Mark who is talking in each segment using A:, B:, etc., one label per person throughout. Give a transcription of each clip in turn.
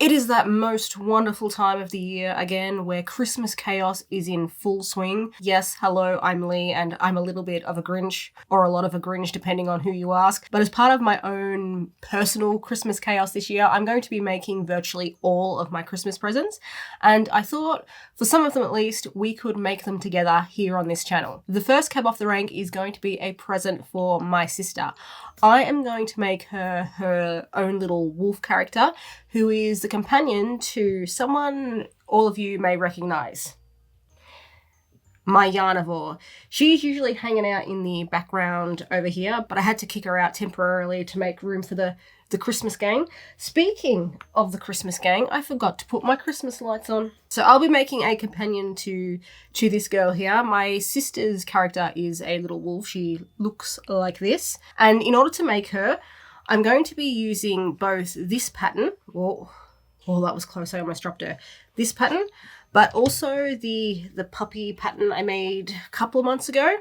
A: It is that most wonderful time of the year again where Christmas chaos is in full swing. Yes, hello, I'm Lee and I'm a little bit of a Grinch, or a lot of a Grinch depending on who you ask. But as part of my own personal Christmas chaos this year, I'm going to be making virtually all of my Christmas presents. And I thought, for some of them at least, we could make them together here on this channel. The first cab off the rank is going to be a present for my sister. I am going to make her own little wolf character, who is the companion to someone all of you may recognise. My yarnivore. She's usually hanging out in the background over here, but I had to kick her out temporarily to make room for the Christmas gang. Speaking of the Christmas gang, I forgot to put my Christmas lights on. So I'll be making a companion to this girl here. My sister's character is a little wolf. She looks like this. And in order to make her, I'm going to be using both this pattern. Oh, that was close. I almost dropped her. This pattern, but also the puppy pattern I made a couple of months ago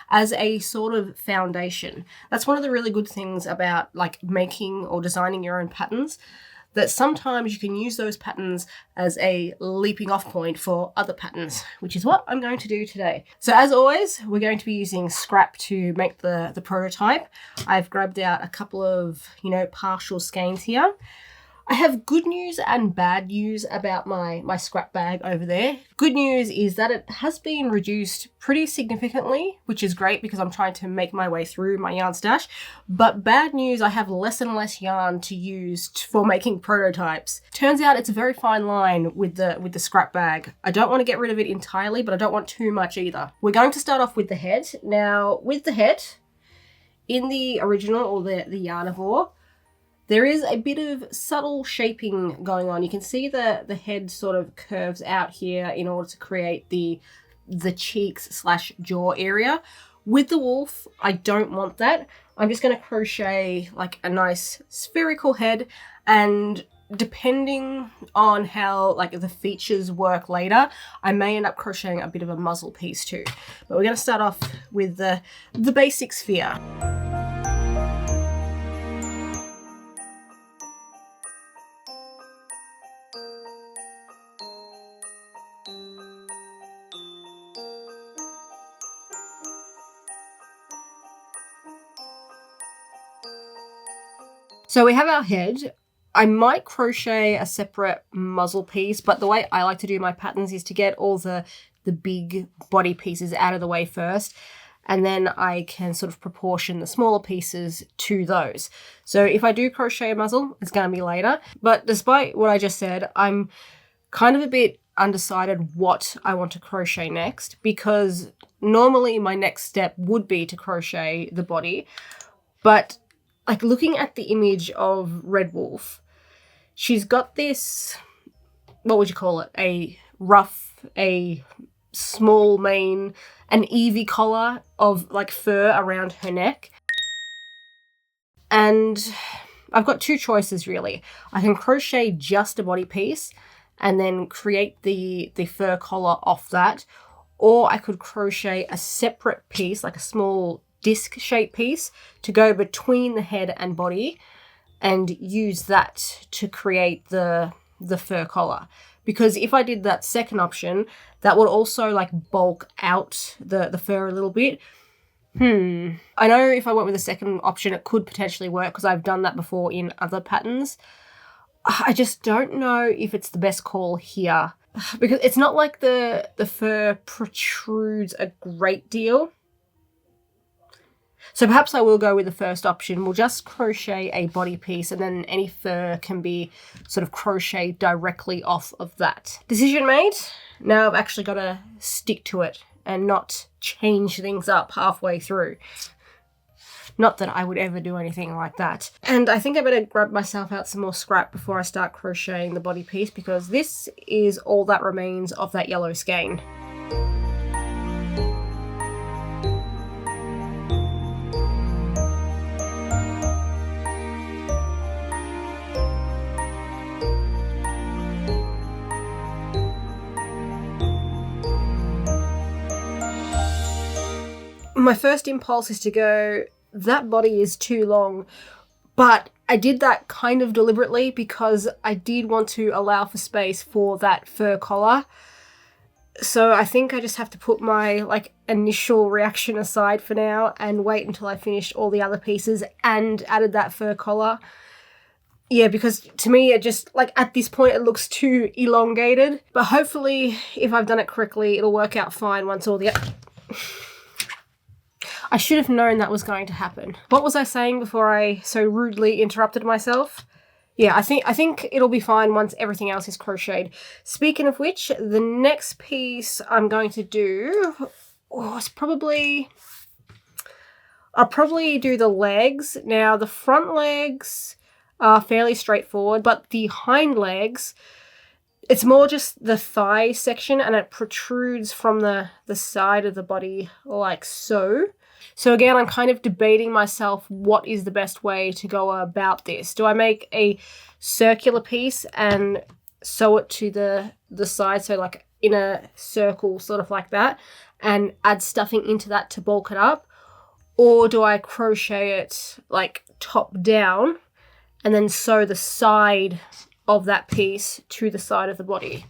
A: as a sort of foundation. That's one of the really good things about like making or designing your own patterns, that sometimes you can use those patterns as a leaping off point for other patterns, which is what I'm going to do today. So as always, we're going to be using scrap to make the prototype. I've grabbed out a couple of, partial skeins here. I have good news and bad news about my scrap bag over there. Good news is that it has been reduced pretty significantly, which is great because I'm trying to make my way through my yarn stash. But bad news, I have less and less yarn to use for making prototypes. Turns out it's a very fine line with the scrap bag. I don't want to get rid of it entirely, but I don't want too much either. We're going to start off with the head. Now, with the head, in the original or the yarnivore, there is a bit of subtle shaping going on. You can see the head sort of curves out here in order to create the cheeks / jaw area. With the wolf, I don't want that. I'm just going to crochet like a nice spherical head, and depending on how like the features work later, I may end up crocheting a bit of a muzzle piece too. But we're going to start off with the basic sphere. So we have our head. I might crochet a separate muzzle piece, but the way I like to do my patterns is to get all the big body pieces out of the way first, and then I can sort of proportion the smaller pieces to those. So if I do crochet a muzzle, it's going to be later. But despite what I just said, I'm kind of a bit undecided what I want to crochet next, because normally my next step would be to crochet the body, but like looking at the image of Red Wolf, she's got this, what would you call it? A small mane, an Eevee collar of like fur around her neck. And I've got two choices really. I can crochet just a body piece and then create the fur collar off that, or I could crochet a separate piece, like a small disc shaped piece, to go between the head and body and use that to create the fur collar. Because if I did that second option, that would also like bulk out the fur a little bit. I know if I went with the second option, it could potentially work because I've done that before in other patterns. I just don't know if it's the best call here, because it's not like the fur protrudes a great deal. So perhaps I will go with the first option. We'll just crochet a body piece and then any fur can be sort of crocheted directly off of that. Decision made. Now I've actually got to stick to it and not change things up halfway through. Not that I would ever do anything like that. And I think I better grab myself out some more scrap before I start crocheting the body piece, because this is all that remains of that yellow skein. My first impulse is to go, that body is too long, But I did that kind of deliberately because I did want to allow for space for that fur collar. So I think I just have to put my like initial reaction aside for now and wait until I finished all the other pieces and added that fur collar. Yeah, because to me it just, like, at this point it looks too elongated. But hopefully if I've done it correctly, it'll work out fine once all the... I should have known that was going to happen. What was I saying before I so rudely interrupted myself? Yeah, I think it'll be fine once everything else is crocheted. Speaking of which, the next piece I'm going to do... Oh, it's probably... I'll probably do the legs. Now, the front legs are fairly straightforward, but the hind legs, it's more just the thigh section, and it protrudes from the side of the body like so. So again, I'm kind of debating myself what is the best way to go about this. Do I make a circular piece and sew it to the side, so like in a circle, sort of like that, and add stuffing into that to bulk it up? Or do I crochet it like top down and then sew the side of that piece to the side of the body?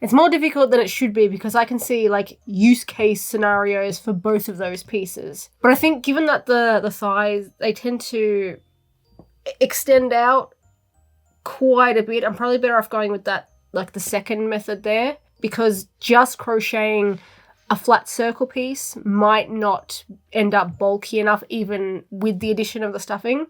A: It's more difficult than it should be because I can see like use case scenarios for both of those pieces. But I think given that the thighs, they tend to extend out quite a bit, I'm probably better off going with that, like the second method there, because just crocheting a flat circle piece might not end up bulky enough even with the addition of the stuffing.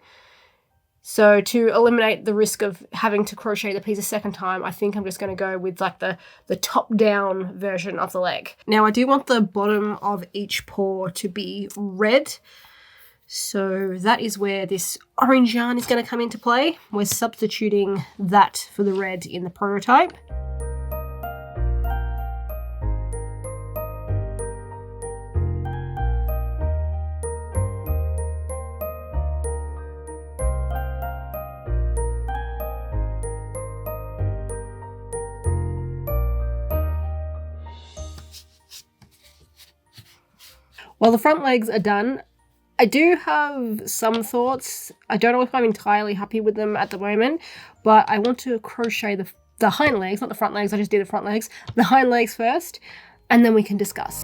A: So to eliminate the risk of having to crochet the piece a second time, I think I'm just going to go with like the top-down version of the leg. Now I do want the bottom of each paw to be red. So that is where this orange yarn is going to come into play. We're substituting that for the red in the prototype. While the front legs are done, I do have some thoughts. I don't know if I'm entirely happy with them at the moment, but I want to crochet the hind legs, not the front legs, I just did the front legs, the hind legs first, and then we can discuss.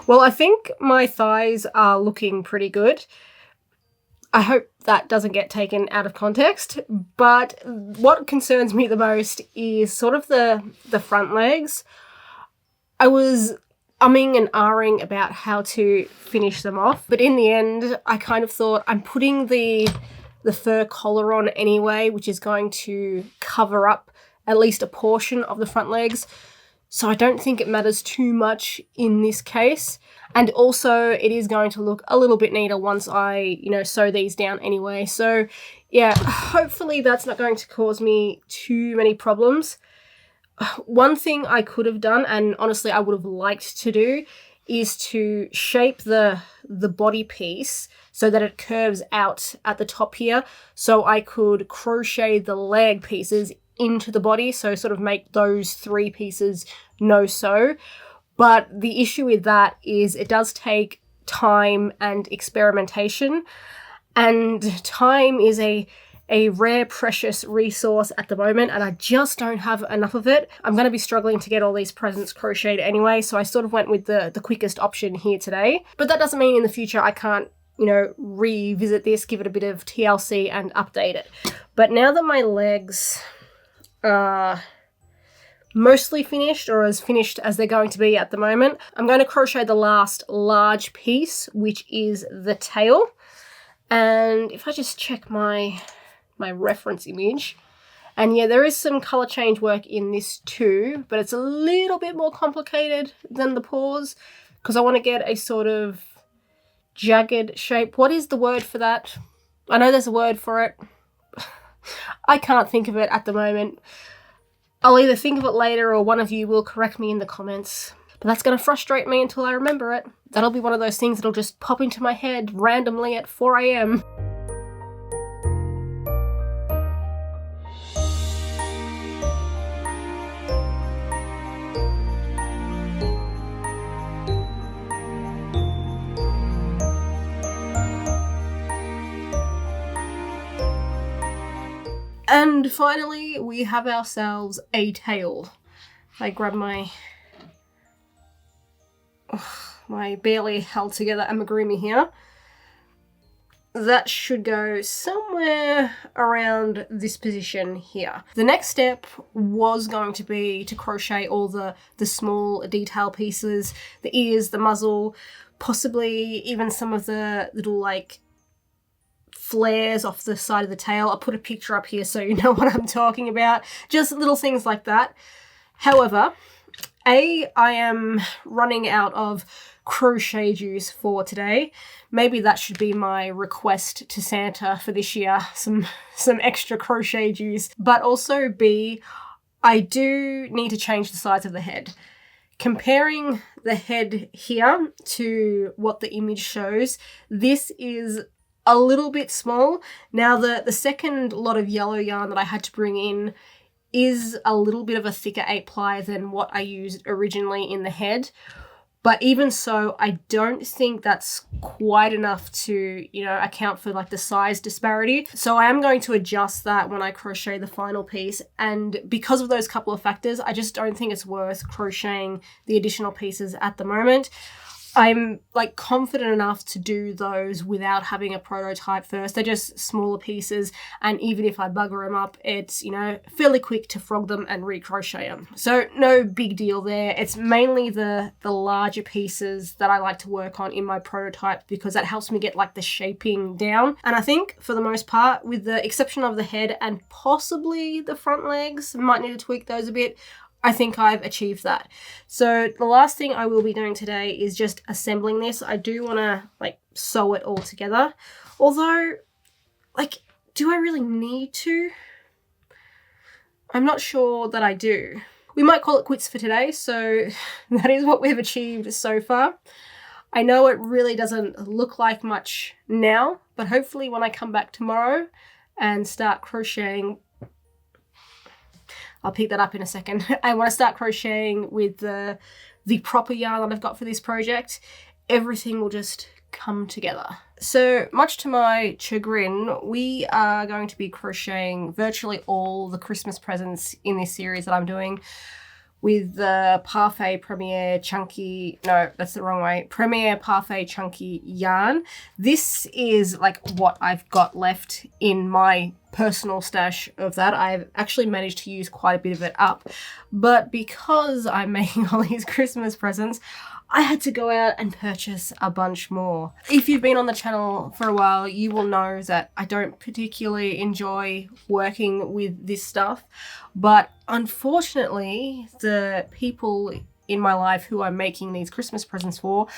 A: Well, I think my thighs are looking pretty good. I hope that doesn't get taken out of context, but what concerns me the most is sort of the front legs. I was umming and ahhing about how to finish them off, but in the end, I kind of thought I'm putting the fur collar on anyway, which is going to cover up at least a portion of the front legs. So I don't think it matters too much in this case. And also it is going to look a little bit neater once I, sew these down anyway. So yeah, hopefully that's not going to cause me too many problems. One thing I could have done, and honestly I would have liked to do, is to shape the body piece so that it curves out at the top here, so I could crochet the leg pieces into the body, so sort of make those three pieces no sew. But the issue with that is it does take time and experimentation, and time is a rare, precious resource at the moment, and I just don't have enough of it. I'm going to be struggling to get all these presents crocheted anyway, so I sort of went with the quickest option here today. But that doesn't mean in the future I can't, revisit this, give it a bit of TLC and update it. But now that my legs are mostly finished, or as finished as they're going to be at the moment, I'm going to crochet the last large piece, which is the tail. And if I just check my reference image, and yeah, there is some color change work in this too, but it's a little bit more complicated than the paws because I want to get a sort of jagged shape. What is the word for that? I know there's a word for it. I can't think of it at the moment. I'll either think of it later or one of you will correct me in the comments. But that's going to frustrate me until I remember it. That'll be one of those things that'll just pop into my head randomly at 4 AM. And finally, we have ourselves a tail. I grab my barely held together amigurumi here. That should go somewhere around this position here. The next step was going to be to crochet all the small detail pieces, the ears, the muzzle, possibly even some of the little like flares off the side of the tail. I'll put a picture up here so you know what I'm talking about. Just little things like that. However, I am running out of crochet juice for today. Maybe that should be my request to Santa for this year, some extra crochet juice. But also B, I do need to change the size of the head. Comparing the head here to what the image shows, this is a little bit small. Now the second lot of yellow yarn that I had to bring in is a little bit of a thicker 8-ply than what I used originally in the head. But even so, I don't think that's quite enough to, account for like the size disparity. So I am going to adjust that when I crochet the final piece. And because of those couple of factors, I just don't think it's worth crocheting the additional pieces at the moment. I'm like confident enough to do those without having a prototype first. They're just smaller pieces, and even if I bugger them up, it's, fairly quick to frog them and recrochet them. So no big deal there. It's mainly the larger pieces that I like to work on in my prototype because that helps me get like the shaping down. And I think for the most part, with the exception of the head and possibly the front legs, might need to tweak those a bit, I think I've achieved that. So the last thing I will be doing today is just assembling this. I do want to like sew it all together. Although, like, do I really need to? I'm not sure that I do. We might call it quits for today. So that is what we've achieved so far. I know it really doesn't look like much now, but hopefully when I come back tomorrow and start crocheting, I'll pick that up in a second. I want to start crocheting with the proper yarn that I've got for this project. Everything will just come together. So much to my chagrin, we are going to be crocheting virtually all the Christmas presents in this series that I'm doing with the Parfait Premier Chunky, no, that's the wrong way, Premier Parfait Chunky yarn. This is like what I've got left in my personal stash of that. I've actually managed to use quite a bit of it up, but because I'm making all these Christmas presents, I had to go out and purchase a bunch more. If you've been on the channel for a while, you will know that I don't particularly enjoy working with this stuff, but unfortunately, the people in my life who I'm making these Christmas presents for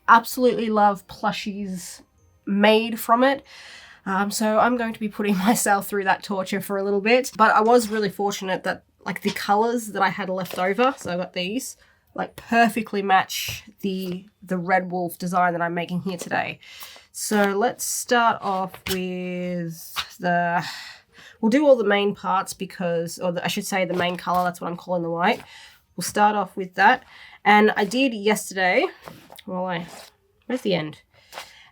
A: absolutely love plushies made from it. So I'm going to be putting myself through that torture for a little bit, but I was really fortunate that like the colors that I had left over, so I got these, like perfectly match the red wolf design that I'm making here today. So let's start off with we'll do all the main parts because, I should say the main color, that's what I'm calling the white. We'll start off with that. And I did yesterday, where's the end?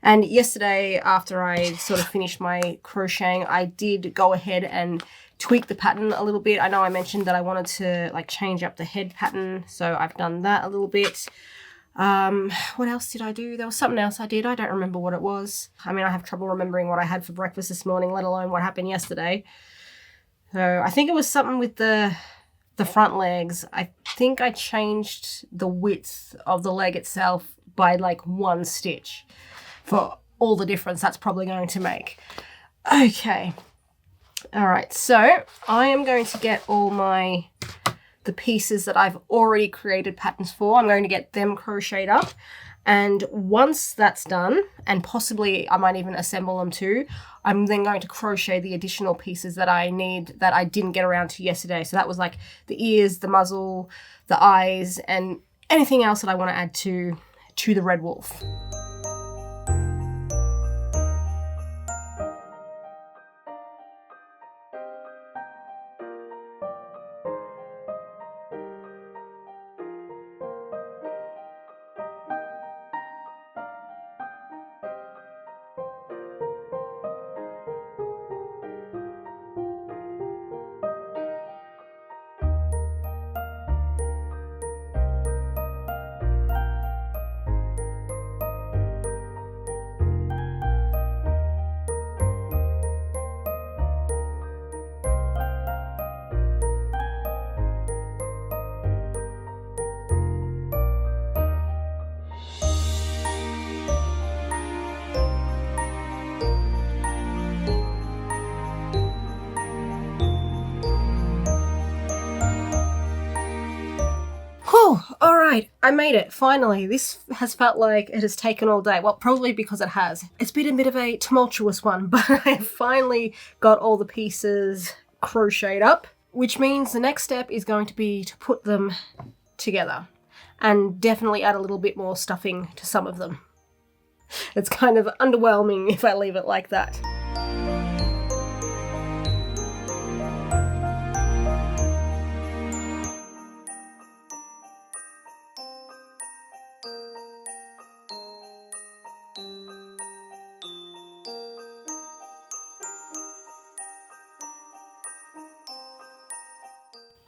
A: And yesterday, after I sort of finished my crocheting, I did go ahead and tweak the pattern a little bit. I know I mentioned that I wanted to like change up the head pattern, so I've done that a little bit. What else did I do? There was something else I did. I don't remember what it was. I mean, I have trouble remembering what I had for breakfast this morning, let alone what happened yesterday. So I think it was something with the front legs. I think I changed the width of the leg itself by like 1 stitch for all the difference that's probably going to make. Okay. All right, so I am going to get all the pieces that I've already created patterns for. I'm going to get them crocheted up, And once that's done, and possibly I might even assemble them too, I'm then going to crochet the additional pieces that I need that I didn't get around to yesterday. So that was like the ears, the muzzle, the eyes, and anything else that I want to add to the red wolf. All right, I made it, finally. This has felt like it has taken all day. Well, probably because it has. It's been a bit of a tumultuous one, but I finally got all the pieces crocheted up, which means the next step is going to be to put them together and definitely add a little bit more stuffing to some of them. It's kind of underwhelming if I leave it like that.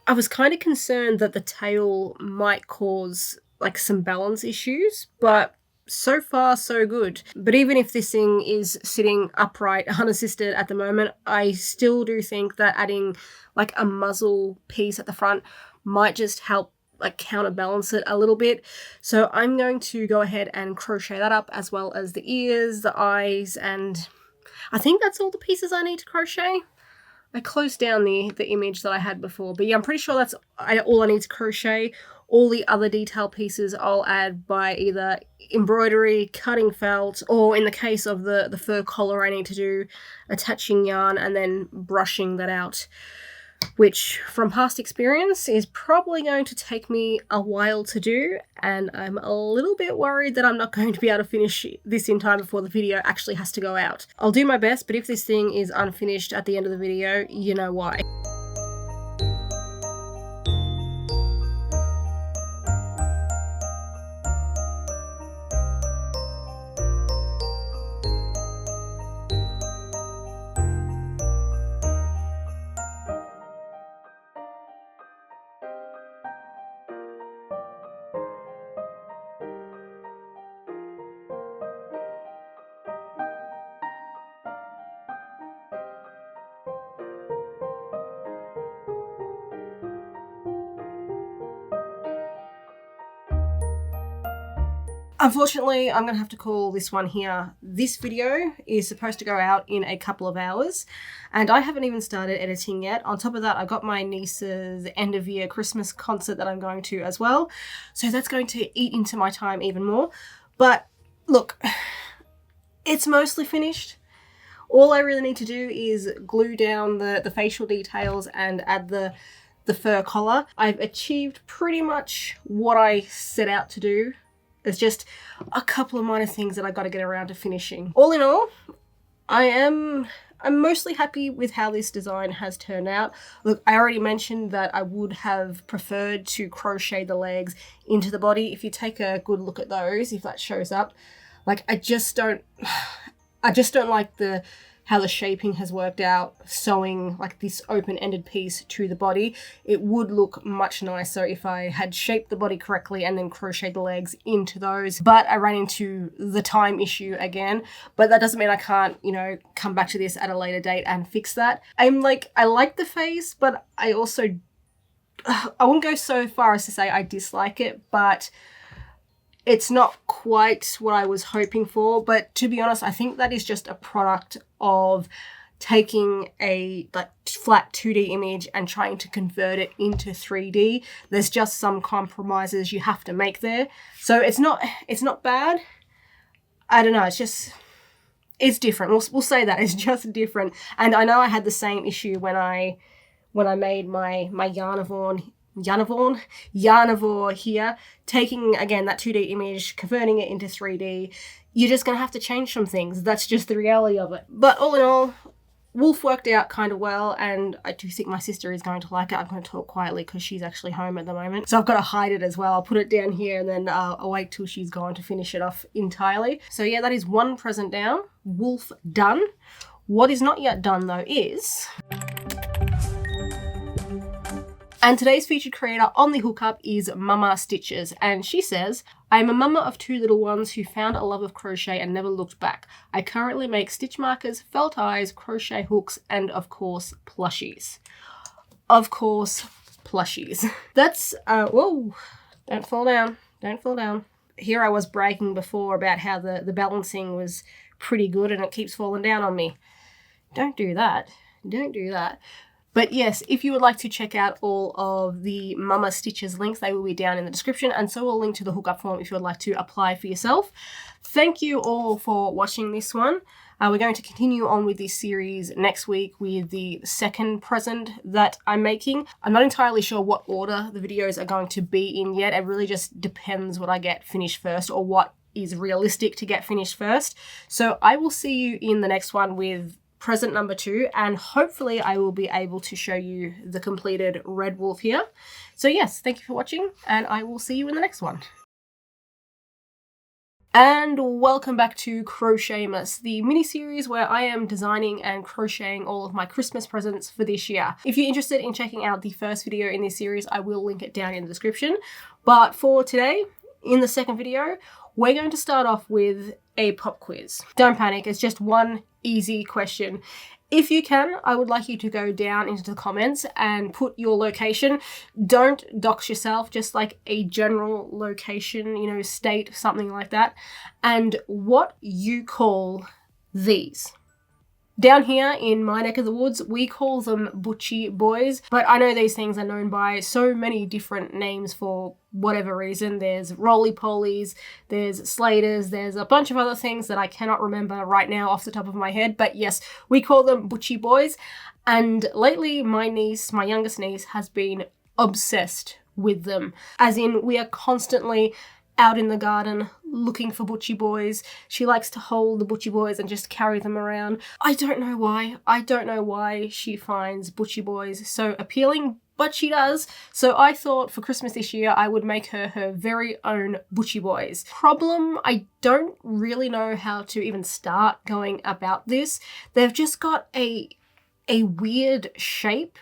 A: I was kind of concerned that the tail might cause like some balance issues, but so far so good. But even if this thing is sitting upright, unassisted at the moment, I still do think that adding like a muzzle piece at the front might just help like counterbalance it a little bit. So I'm going to go ahead and crochet that up, as well as the ears, the eyes, and I think that's all the pieces I need to crochet. I closed down the image that I had before, but yeah, I'm pretty sure that's all I need to crochet. All the other detail pieces I'll add by either embroidery, cutting felt, or in the case of the fur collar, I need to do attaching yarn and then brushing that out, which from past experience is probably going to take me a while to do, and I'm a little bit worried that I'm not going to be able to finish this in time before the video actually has to go out. I'll do my best, but if this thing is unfinished at the end of the video, you know why. Unfortunately, I'm going to have to call this one here. This video is supposed to go out in a couple of hours, and I haven't even started editing yet. On top of that, I got my niece's end of year Christmas concert that I'm going to as well, so that's going to eat into my time even more. But look, it's mostly finished. All I really need to do is glue down the facial details and add the fur collar. I've achieved pretty much what I set out to do. There's just a couple of minor things that I got to get around to finishing. All in all, I'm mostly happy with how this design has turned out. Look, I already mentioned that I would have preferred to crochet the legs into the body. If you take a good look at those, if that shows up, like I just don't like how the shaping has worked out, sewing like this open-ended piece to the body. It would look much nicer if I had shaped the body correctly and then crocheted the legs into those. But I ran into the time issue again, but that doesn't mean I can't, come back to this at a later date and fix that. I like the face, but I also, I wouldn't go so far as to say I dislike it, but it's not quite what I was hoping for. But to be honest, I think that is just a product of taking a like flat 2D image and trying to convert it into 3D. There's just some compromises you have to make there. So it's not bad. I don't know, it's different. We'll say that it's just different. And I know I had the same issue when I made my yarnivore here, taking again that 2D image, converting it into 3D. You're just gonna have to change some things. That's just the reality of it. But all in all, Wolf worked out kind of well, and I do think my sister is going to like it. I'm going to talk quietly because she's actually home at the moment, so I've got to hide it as well. I'll put it down here and then I'll wait till she's gone to finish it off entirely. So yeah, that is one present down. Wolf done. What is not yet done though is... And today's featured creator on the hookup is Mama Stitches, and she says, I am a mama of 2 little ones who found a love of crochet and never looked back. I currently make stitch markers, felt eyes, crochet hooks, and of course, plushies. Of course, plushies. That's, whoa, don't fall down, don't fall down. Here I was bragging before about how the balancing was pretty good and it keeps falling down on me. Don't do that, don't do that. But yes, if you would like to check out all of the Mama Stitches links, they will be down in the description, and so we'll link to the hookup form if you would like to apply for yourself. Thank you all for watching this one. We're going to continue on with this series next week with the second present that I'm making. I'm not entirely sure what order the videos are going to be in yet. It really just depends what I get finished first or what is realistic to get finished first. So I will see you in the next one with present number 2, and hopefully I will be able to show you the completed red wolf here. So yes, thank you for watching, and I will see you in the next one. And welcome back to Crochet-mas, the mini-series where I am designing and crocheting all of my Christmas presents for this year. If you're interested in checking out the first video in this series, I will link it down in the description. But for today, in the second video, we're going to start off with a pop quiz. Don't panic, it's just one easy question. If you can, I would like you to go down into the comments and put your location. Don't dox yourself, just like a general location, you know, state, something like that. And what you call these. Down here in my neck of the woods, we call them butchie boys, but I know these things are known by so many different names for whatever reason. There's roly-polies, there's slaters, there's a bunch of other things that I cannot remember right now off the top of my head, but yes, we call them butchie boys. And lately, my niece, my youngest niece, has been obsessed with them. As in, we are constantly out in the garden looking for butchie boys. She likes to hold the butchie boys and just carry them around. I don't know why. I don't know why she finds butchie boys so appealing, but she does. So I thought for Christmas this year I would make her her very own butchie boys. Problem, I don't really know how to even start going about this. They've just got a weird shape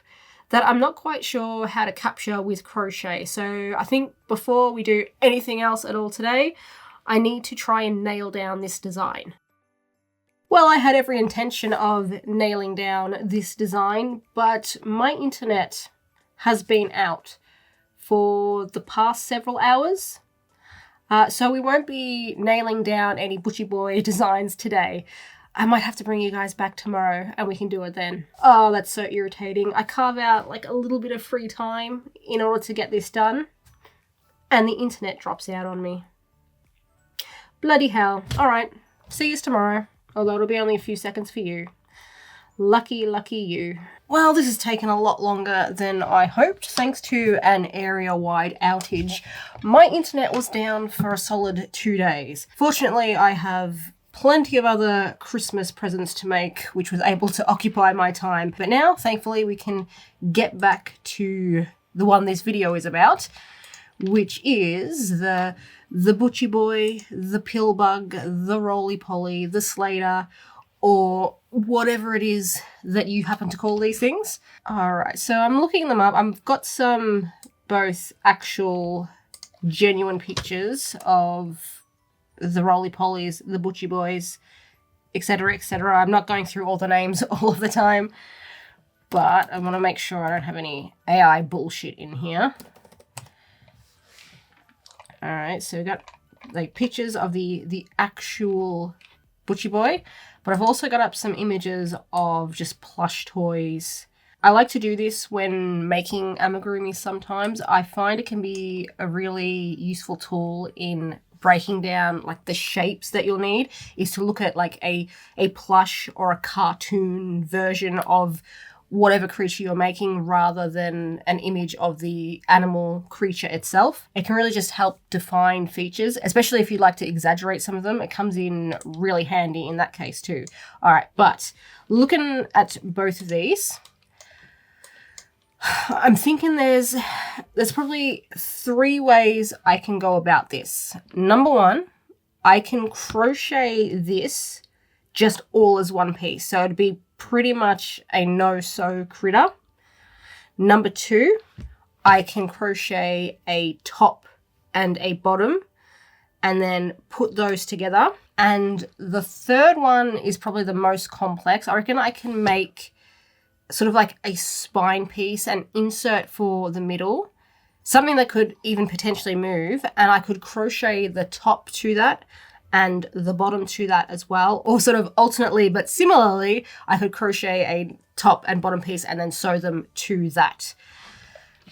A: that I'm not quite sure how to capture with crochet. So I think before we do anything else at all today, I need to try and nail down this design. Well, I had every intention of nailing down this design, but my internet has been out for the past several hours. So we won't be nailing down any butchie boy designs today. I might have to bring you guys back tomorrow and we can do it then. Oh, that's so irritating. I carve out like a little bit of free time in order to get this done, and the internet drops out on me. Bloody hell. All right, see you tomorrow. Although it'll be only a few seconds for you. Lucky, lucky you. Well, this has taken a lot longer than I hoped, thanks to an area-wide outage. My internet was down for a solid 2 days. Fortunately, I have plenty of other Christmas presents to make, which was able to occupy my time. But now, thankfully, we can get back to the one this video is about, which is the butchie boy, the pillbug, the roly-poly, the slater, or whatever it is that you happen to call these things. All right, so I'm looking them up. I've got some both actual genuine pictures of the roly-polies, the butchie boys, etc., etc. I'm not going through all the names all of the time, but I want to make sure I don't have any AI bullshit in here. All right, so we got like pictures of the actual Butchie Boy, but I've also got up some images of just plush toys. I like to do this when making amigurumi sometimes. I find it can be a really useful tool in breaking down like the shapes that you'll need, is to look at like a plush or a cartoon version of whatever creature you're making rather than an image of the animal creature itself. It can really just help define features, especially if you'd like to exaggerate some of them. It comes in really handy in that case too. All right, but looking at both of these, I'm thinking there's probably 3 ways I can go about this. Number 1, I can crochet this just all as one piece. So it'd be pretty much a no-sew critter. Number 2, I can crochet a top and a bottom and then put those together. And the third one is probably the most complex. I reckon I can make sort of like a spine piece and insert for the middle, something that could even potentially move, and I could crochet the top to that and the bottom to that as well, or sort of alternately but similarly, I could crochet a top and bottom piece and then sew them to that.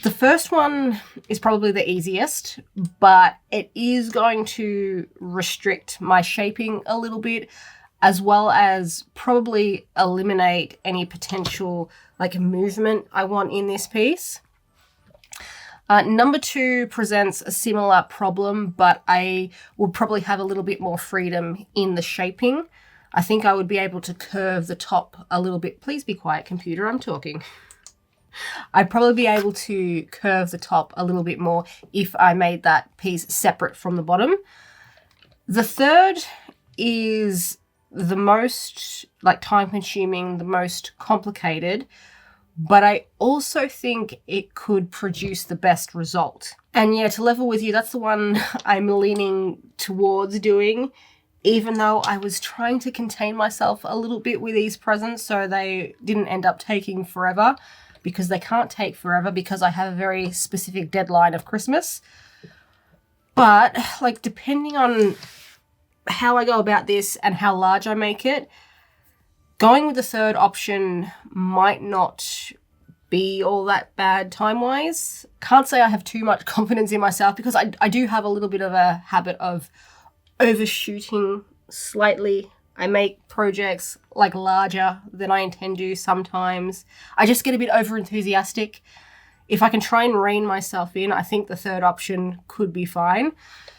A: The first one is probably the easiest, but it is going to restrict my shaping a little bit, as well as probably eliminate any potential like movement I want in this piece. Number 2 presents a similar problem, but I would probably have a little bit more freedom in the shaping. I think I would be able to curve the top a little bit. Please be quiet, computer, I'm talking. I'd probably be able to curve the top a little bit more if I made that piece separate from the bottom. The third is the most like time consuming, the most complicated, but I also think it could produce the best result. And yeah, to level with you, that's the one I'm leaning towards doing, even though I was trying to contain myself a little bit with these presents so they didn't end up taking forever, because they can't take forever because I have a very specific deadline of Christmas. But like, depending on how I go about this and how large I make it, going with the third option might not be all that bad time-wise. Can't say I have too much confidence in myself, because I do have a little bit of a habit of overshooting slightly. I make projects like larger than I intend to sometimes. I just get a bit over-enthusiastic. If I can try and rein myself in, I think the third option could be fine.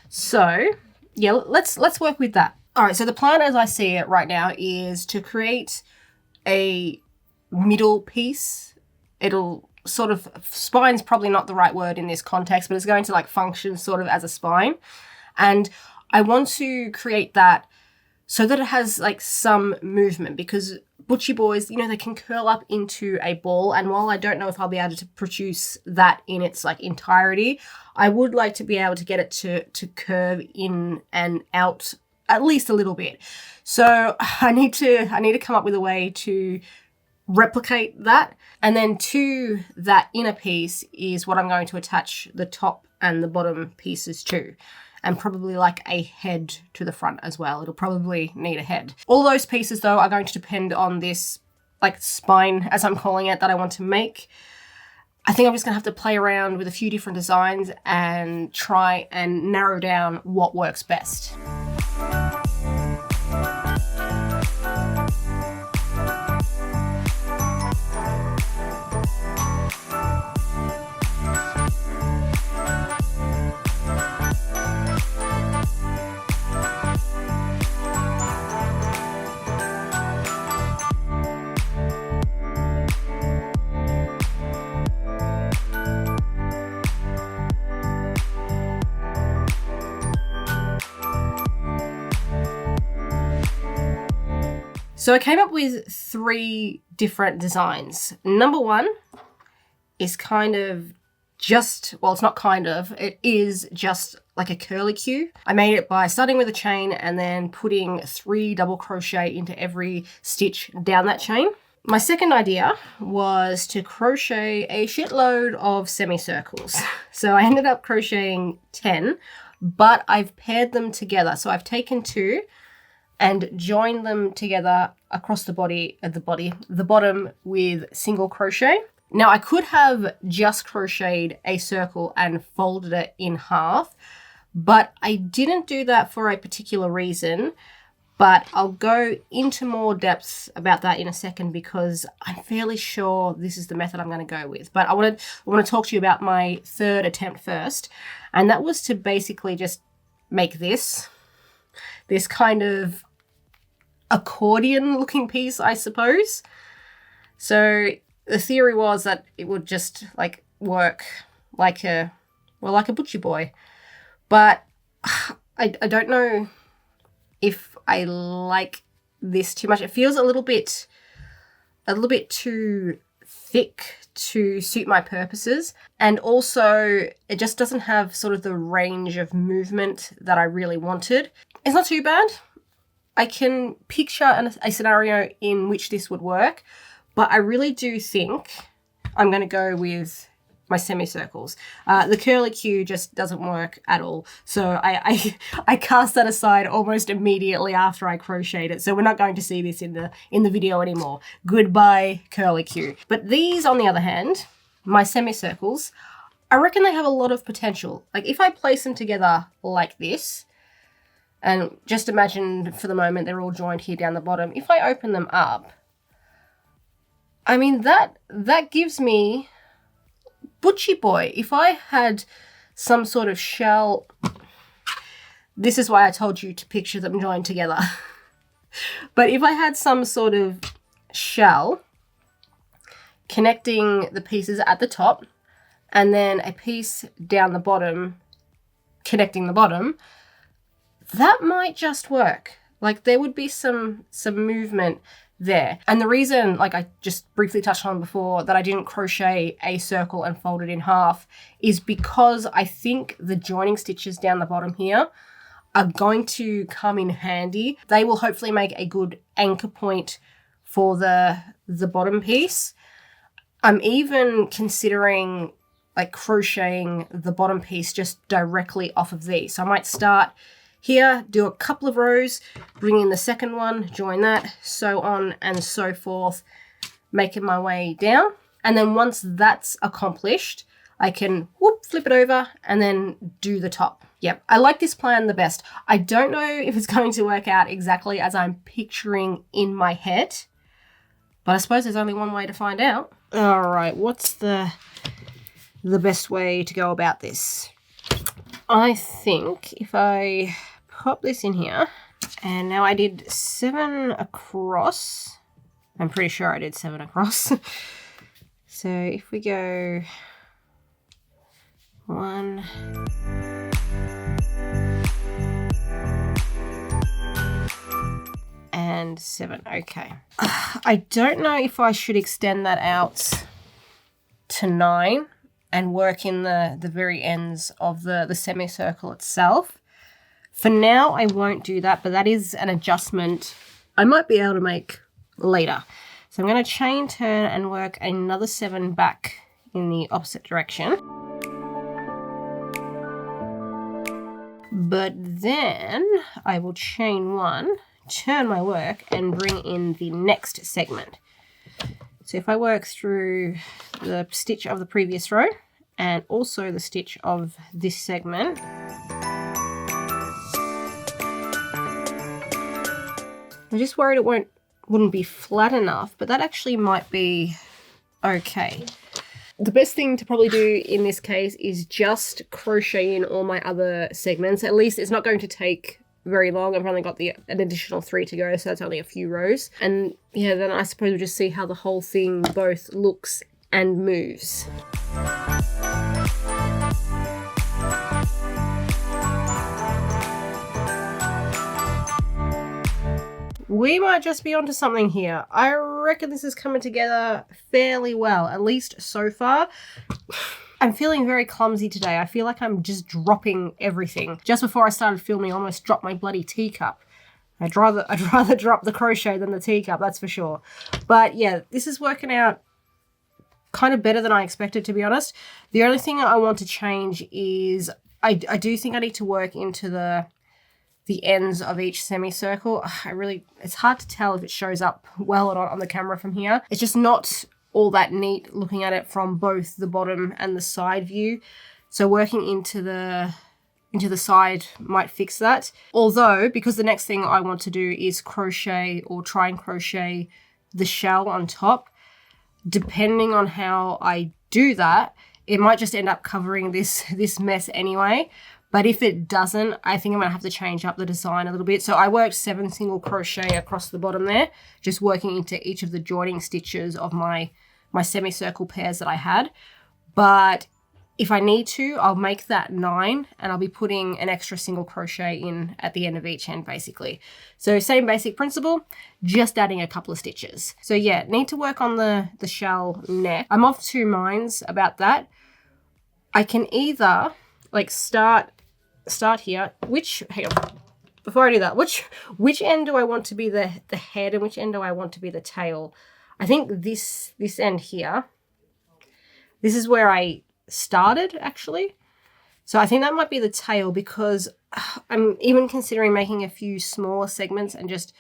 A: So yeah, let's work with that. All right, so the plan as I see it right now is to create a middle piece. It'll sort of, spine's probably not the right word in this context, but it's going to like function sort of as a spine. And I want to create that so that it has like some movement, because butchie boys, you know, they can curl up into a ball. And while I don't know if I'll be able to produce that in its like entirety, I would like to be able to get it to curve in and out at least a little bit. So I need to come up with a way to replicate that. And then to that inner piece is what I'm going to attach the top and the bottom pieces to, and probably like a head to the front as well. It'll probably need a head. All those pieces though are going to depend on this like spine, as I'm calling it, that I want to make. I think I'm just gonna have to play around with a few different designs and try and narrow down what works best. So I came up with 3 different designs. Number 1 is kind of just, well, it's not kind of, it is just like a curlicue. I made it by starting with a chain and then putting 3 double crochet into every stitch down that chain. My second idea was to crochet a shitload of semicircles. So I ended up crocheting 10, but I've paired them together. So I've taken 2 and join them together across the bottom with single crochet. Now I could have just crocheted a circle and folded it in half, but I didn't do that for a particular reason. But I'll go into more depths about that in a second because I'm fairly sure this is the method I'm going to go with. But I want to talk to you about my third attempt first. And that was to basically just make this kind of accordion looking piece, I suppose. So the theory was that it would just like work like a butcher boy. But I don't know if I like this too much. It feels a little bit too thick to suit my purposes. And also it just doesn't have sort of the range of movement that I really wanted. It's not too bad. I can picture a scenario in which this would work, but I really do think I'm going to go with my semicircles. The curlicue just doesn't work at all. So I cast that aside almost immediately after I crocheted it. So we're not going to see this in the video anymore. Goodbye curlicue. But these, on the other hand, my semicircles, I reckon they have a lot of potential. Like if I place them together like this, and just imagine for the moment they're all joined here down the bottom. If I open them up, I mean that gives me Butchie boy. If I had some sort of shell, this is why I told you to picture them joined together. But if I had some sort of shell connecting the pieces at the top and then a piece down the bottom connecting the bottom, that might just work. Like there would be some movement there. And the reason, like I just briefly touched on before, that I didn't crochet a circle and fold it in half is because I think the joining stitches down the bottom here are going to come in handy. They will hopefully make a good anchor point for the bottom piece. I'm even considering like crocheting the bottom piece just directly off of these. So I might start here, do a couple of rows, bring in the second one, join that, so on and so forth, making my way down. And then once that's accomplished, I can flip it over and then do the top. Yep, I like this plan the best. I don't know if it's going to work out exactly as I'm picturing in my head, but I suppose there's only one way to find out. All right, what's the best way to go about this? I think if I pop this in here, and now I did 7 across. I'm pretty sure I did 7 across. So if we go 1, and 7, okay. I don't know if I should extend that out to 9 and work in the very ends of the semicircle itself. For now, I won't do that, but that is an adjustment I might be able to make later. So I'm going to chain turn and work another 7 back in the opposite direction. But then I will chain 1, turn my work, and bring in the next segment. So if I work through the stitch of the previous row and also the stitch of this segment, I'm just worried it wouldn't be flat enough, but that actually might be okay. The best thing to probably do in this case is just crochet in all my other segments. At least it's not going to take very long. I've only got an additional 3 to go, so that's only a few rows. And yeah, then I suppose we'll just see how the whole thing both looks and moves. We might just be onto something here. I reckon this is coming together fairly well, at least so far. I'm feeling very clumsy today. I feel like I'm just dropping everything. Just before I started filming, I almost dropped my bloody teacup. I'd rather drop the crochet than the teacup, that's for sure. But yeah, this is working out kind of better than I expected, to be honest. The only thing I want to change is I do think I need to work into the the ends of each semicircle. It's hard to tell if it shows up well or not on the camera from here. It's just not all that neat looking at it from both the bottom and the side view. So working into the side might fix that. Although, because the next thing I want to do is crochet or try and crochet the shell on top, depending on how I do that, it might just end up covering this mess anyway. But if it doesn't, I think I'm going to have to change up the design a little bit. So I worked 7 single crochet across the bottom there, just working into each of the joining stitches of my semicircle pairs that I had. But if I need to, I'll make that 9 and I'll be putting an extra single crochet in at the end of each end basically. So same basic principle, just adding a couple of stitches. So yeah, need to work on the shell neck. I'm of 2 minds about that. I can either like start here, hang on, before I do that, which end do I want to be the head and which end do I want to be the tail? I think this end here, this is where I started actually. So I think that might be the tail, because I'm even considering making a few smaller segments and just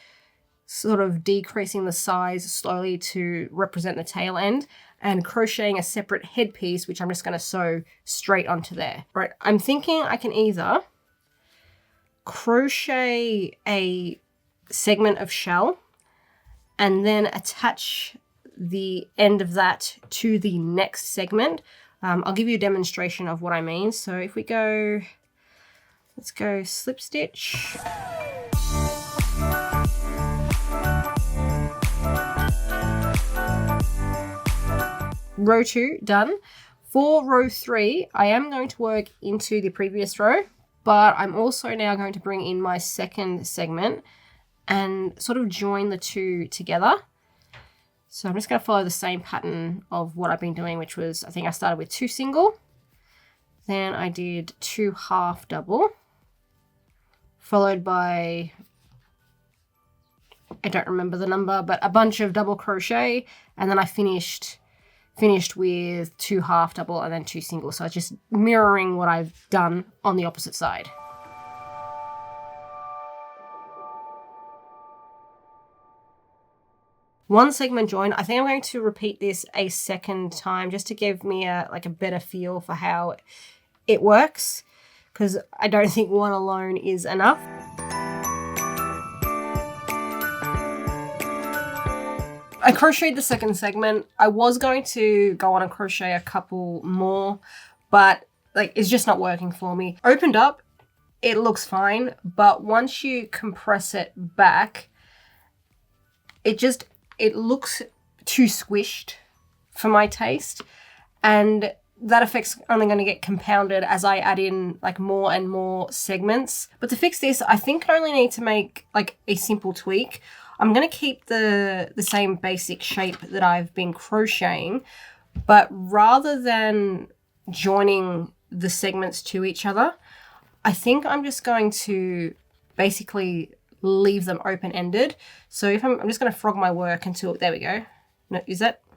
A: sort of decreasing the size slowly to represent the tail end and crocheting a separate headpiece, which I'm just going to sew straight onto there. Right, I'm thinking I can either crochet a segment of shell and then attach the end of that to the next segment. I'll give you a demonstration of what I mean. So if we go, let's go slip stitch. Row 2 done. For row 3, I am going to work into the previous row, but I'm also now going to bring in my second segment and sort of join the two together. So I'm just going to follow the same pattern of what I've been doing, which was, I think I started with 2 single, then I did 2 half double, followed by, I don't remember the number, but a bunch of double crochet, and then I finished with 2 half double and then 2 single. So it's just mirroring what I've done on the opposite side. One segment joined. I think I'm going to repeat this a second time just to give me a better feel for how it works, because I don't think one alone is enough. I crocheted the second segment. I was going to go on and crochet a couple more, but it's just not working for me. Opened up, it looks fine, but once you compress it back, it looks too squished for my taste, and that effect's only going to get compounded as I add in more and more segments. But to fix this, I think I only need to make a simple tweak. I'm going to keep the same basic shape that I've been crocheting, but rather than joining the segments to each other, I think I'm just going to basically leave them open-ended. So if I'm just going to frog my work until, there we go. No,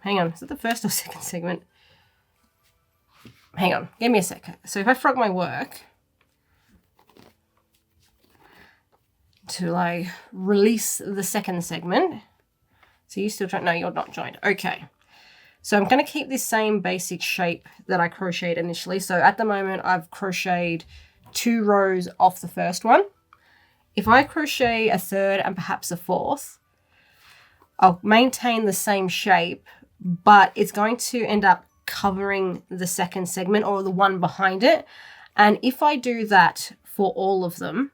A: hang on, is that the first or second segment? Hang on, give me a second. So if I frog my work to release the second segment. So you still no, you're not joined. Okay. So I'm going to keep this same basic shape that I crocheted initially. So at the moment I've crocheted 2 rows off the first one. If I crochet a third and perhaps a fourth, I'll maintain the same shape, but it's going to end up covering the second segment or the one behind it. And if I do that for all of them,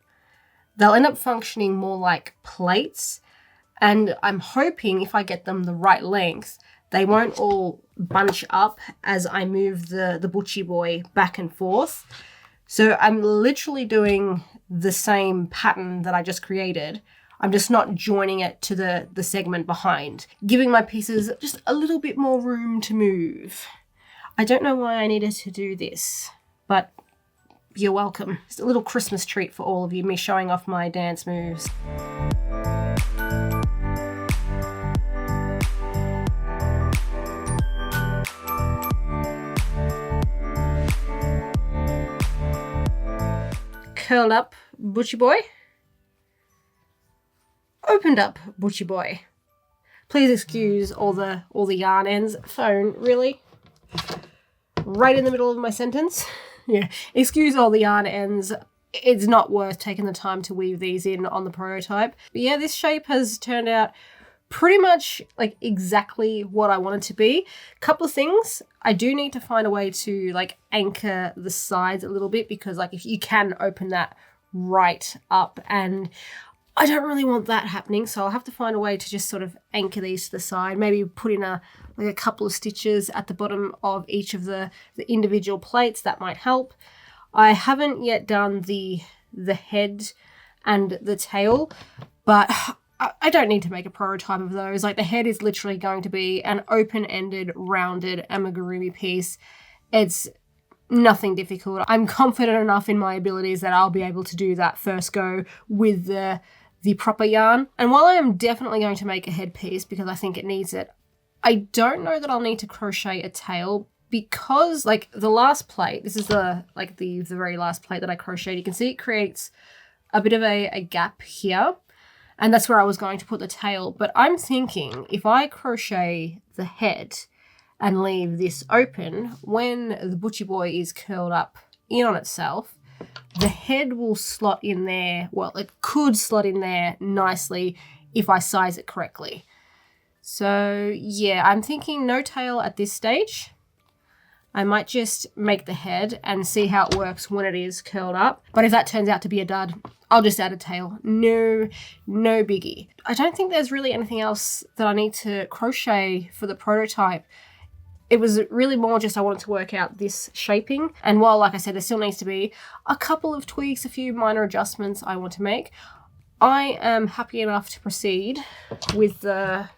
A: they'll end up functioning more like plates. And I'm hoping if I get them the right length, they won't all bunch up as I move the butchie boy back and forth. So I'm literally doing the same pattern that I just created. I'm just not joining it to the segment behind, giving my pieces just a little bit more room to move. I don't know why I needed to do this, but you're welcome. It's a little Christmas treat for all of you, me showing off my dance moves. Curled up butchie boy. opened up Butchie Boy. Please excuse all the yarn ends. Phone, really? Right in the middle of my sentence. Yeah, excuse all the yarn ends. It's not worth taking the time to weave these in on the prototype. But yeah, this shape has turned out pretty much like exactly what I want it to be. Couple of things. I do need to find a way to like anchor the sides a little bit, because like if you can open that right up, and I don't really want that happening, so I'll have to find a way to just sort of anchor these to the side, maybe put in a couple of stitches at the bottom of each of the individual plates. That might help. I haven't yet done the head and the tail, but I don't need to make a prototype of those. Like, the head is literally going to be an open-ended, rounded amigurumi piece. It's nothing difficult. I'm confident enough in my abilities that I'll be able to do that first go with the proper yarn. And while I am definitely going to make a head piece because I think it needs it, I don't know that I'll need to crochet a tail, because like the last plate, this is the very last plate that I crocheted, you can see it creates a bit of a gap here, and that's where I was going to put the tail. But I'm thinking if I crochet the head and leave this open, when the Butchie Boy is curled up in on itself, the head will slot in there. Well, it could slot in there nicely if I size it correctly. So yeah, I'm thinking no tail at this stage. I might just make the head and see how it works when it is curled up. But if that turns out to be a dud, I'll just add a tail. No biggie. I don't think there's really anything else that I need to crochet for the prototype. It was really more just I wanted to work out this shaping. And while, like I said, there still needs to be a couple of tweaks, a few minor adjustments I want to make, I am happy enough to proceed with the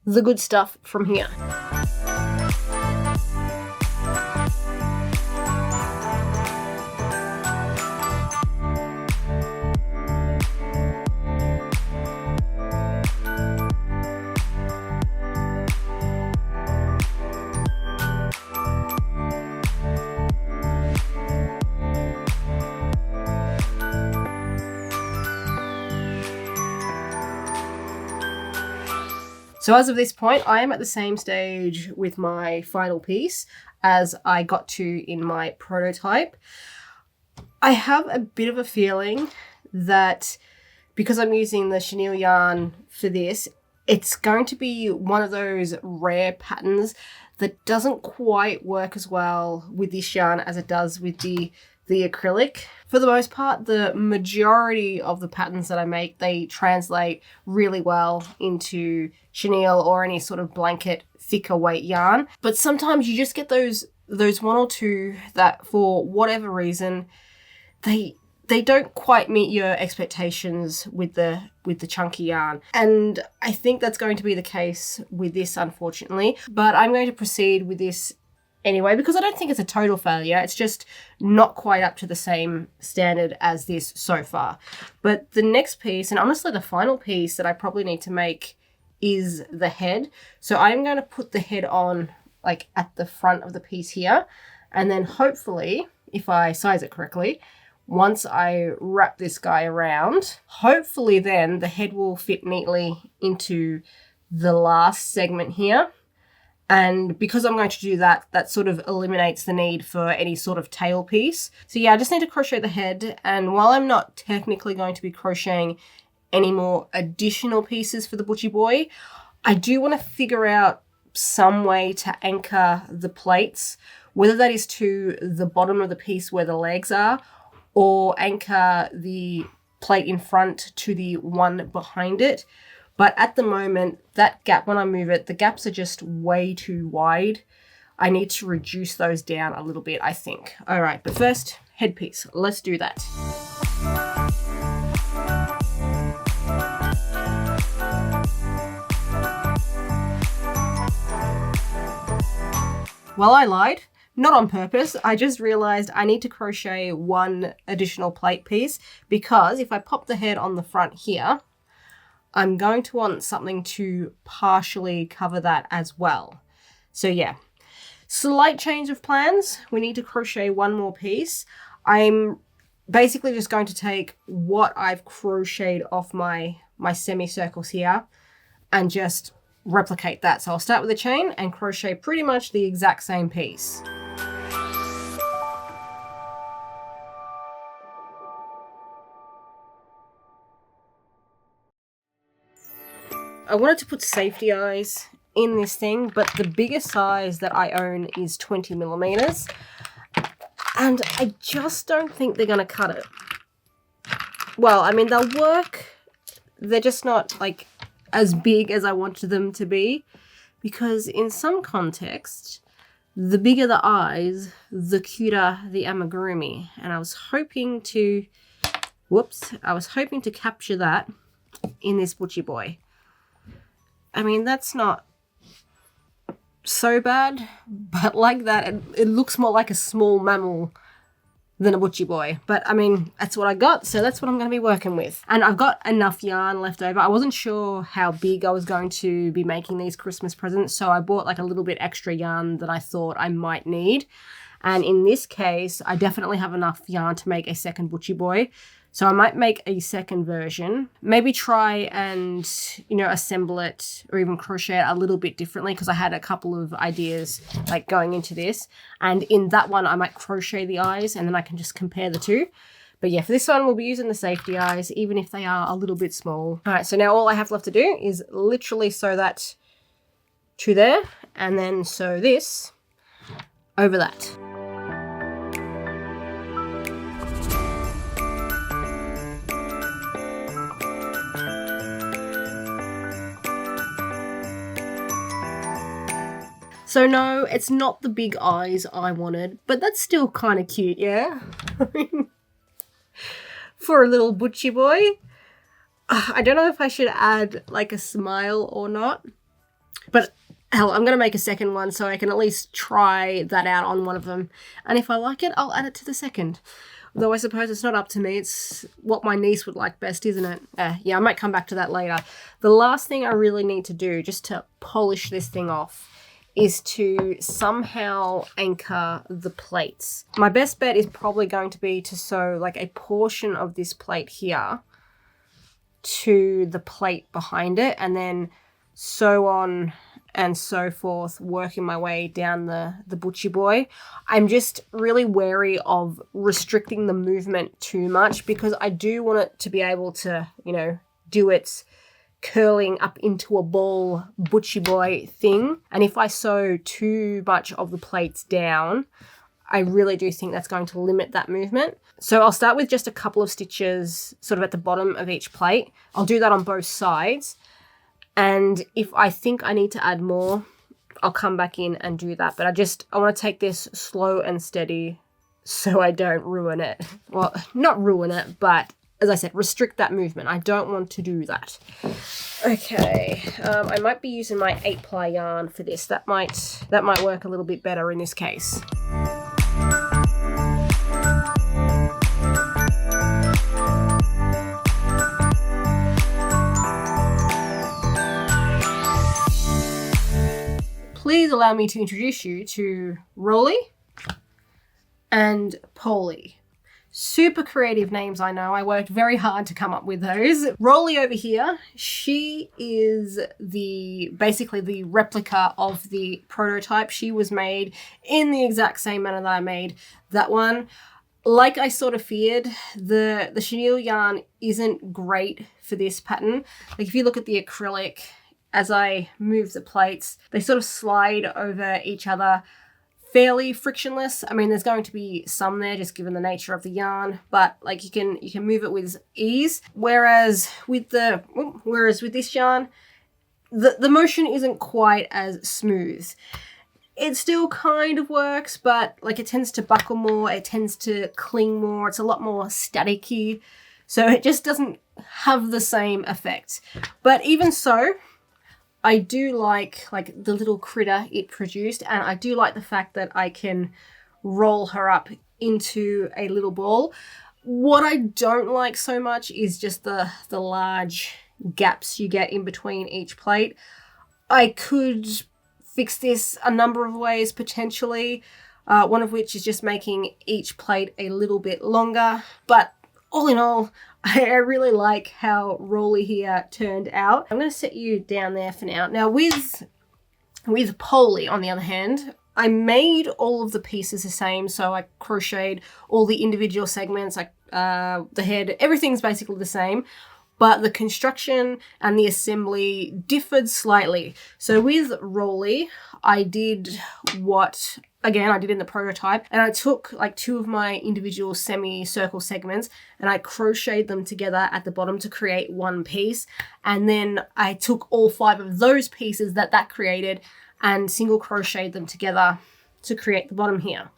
A: good stuff from here. So as of this point, I am at the same stage with my final piece as I got to in my prototype. I have a bit of a feeling that because I'm using the chenille yarn for this, it's going to be one of those rare patterns that doesn't quite work as well with this yarn as it does with the acrylic. For the most part, the majority of the patterns that I make, they translate really well into chenille or any sort of blanket thicker weight yarn. But sometimes you just get those one or two that for whatever reason, they don't quite meet your expectations with the chunky yarn. And I think that's going to be the case with this, unfortunately. But I'm going to proceed with this anyway, because I don't think it's a total failure. It's just not quite up to the same standard as this so far. But the next piece, and honestly the final piece that I probably need to make, is the head. So I'm going to put the head on like at the front of the piece here. And then hopefully, if I size it correctly, once I wrap this guy around, hopefully then the head will fit neatly into the last segment here. And because I'm going to do that, that sort of eliminates the need for any sort of tail piece. So yeah, I just need to crochet the head. And while I'm not technically going to be crocheting any more additional pieces for the Butchie Boy, I do want to figure out some way to anchor the plates, whether that is to the bottom of the piece where the legs are, or anchor the plate in front to the one behind it. But at the moment, that gap, when I move it, the gaps are just way too wide. I need to reduce those down a little bit, I think. All right, but first, headpiece. Let's do that. Well, I lied. Not on purpose. I just realized I need to crochet one additional plate piece, because if I pop the head on the front here, I'm going to want something to partially cover that as well. So yeah, slight change of plans. We need to crochet one more piece. I'm basically just going to take what I've crocheted off my semicircles here and just replicate that. So I'll start with a chain and crochet pretty much the exact same piece. I wanted to put safety eyes in this thing, but the biggest size that I own is 20 millimeters. And I just don't think they're going to cut it. Well, I mean, they'll work. They're just not like as big as I wanted them to be, because in some context, the bigger the eyes, the cuter the amigurumi. And I was hoping to, I was hoping to capture that in this butchie boy. I mean, that's not so bad, but like that, it looks more like a small mammal than a butchie boy. But I mean, that's what I got, so that's what I'm going to be working with. And I've got enough yarn left over. I wasn't sure how big I was going to be making these Christmas presents, so I bought like a little bit extra yarn that I thought I might need. And in this case, I definitely have enough yarn to make a second butchie boy. So I might make a second version, maybe try and, you know, assemble it or even crochet it a little bit differently, because I had a couple of ideas like going into this. And in that one, I might crochet the eyes and then I can just compare the two. But yeah, for this one, we'll be using the safety eyes, even if they are a little bit small. All right, so now all I have left to do is literally sew that to there and then sew this over that. So no, it's not the big eyes I wanted, but that's still kind of cute, yeah? I mean, for a little butchie boy. I don't know if I should add like a smile or not, but hell, I'm going to make a second one so I can at least try that out on one of them. And if I like it, I'll add it to the second. Though I suppose it's not up to me. It's what my niece would like best, isn't it? Yeah, I might come back to that later. The last thing I really need to do, just to polish this thing off, is to somehow anchor the plates. My best bet is probably going to be to sew like a portion of this plate here to the plate behind it and then sew on and so forth, working my way down the butchie boy. I'm just really wary of restricting the movement too much, because I do want it to be able to, you know, do its curling up into a ball butchie boy thing. And if I sew too much of the plates down, I really do think that's going to limit that movement. So I'll start with just a couple of stitches sort of at the bottom of each plate. I'll do that on both sides. And if I think I need to add more, I'll come back in and do that. But I want to take this slow and steady so I don't ruin it. Well, not ruin it, but as I said, restrict that movement. I don't want to do that. Okay, I might be using my 8-ply yarn for this. That might work a little bit better in this case. Please allow me to introduce you to Rolly and Polly. Super creative names, I know. I worked very hard to come up with those. Rolly over here, she is basically the replica of the prototype. She was made in the exact same manner that I made that one. Like I sort of feared, the chenille yarn isn't great for this pattern. Like if you look at the acrylic, as I move the plates, they sort of slide over each other fairly frictionless. I mean, there's going to be some there just given the nature of the yarn, but like you can move it with ease. Whereas with this yarn, the motion isn't quite as smooth. It still kind of works, but like it tends to buckle more, it tends to cling more, it's a lot more staticky. So it just doesn't have the same effect. But even so, I do like the little critter it produced, and I do like the fact that I can roll her up into a little ball. What I don't like so much is just the large gaps you get in between each plate. I could fix this a number of ways potentially. one of which is just making each plate a little bit longer. But all in all, I really like how Rolly here turned out. I'm going to set you down there for now. Now with Polly, on the other hand, I made all of the pieces the same. So I crocheted all the individual segments, like the head, everything's basically the same. But the construction and the assembly differed slightly. So with Rolly, I did what, again, I did in the prototype, and I took like 2 of my individual semicircle segments and I crocheted them together at the bottom to create one piece. And then I took all 5 of those pieces that created and single crocheted them together to create the bottom here.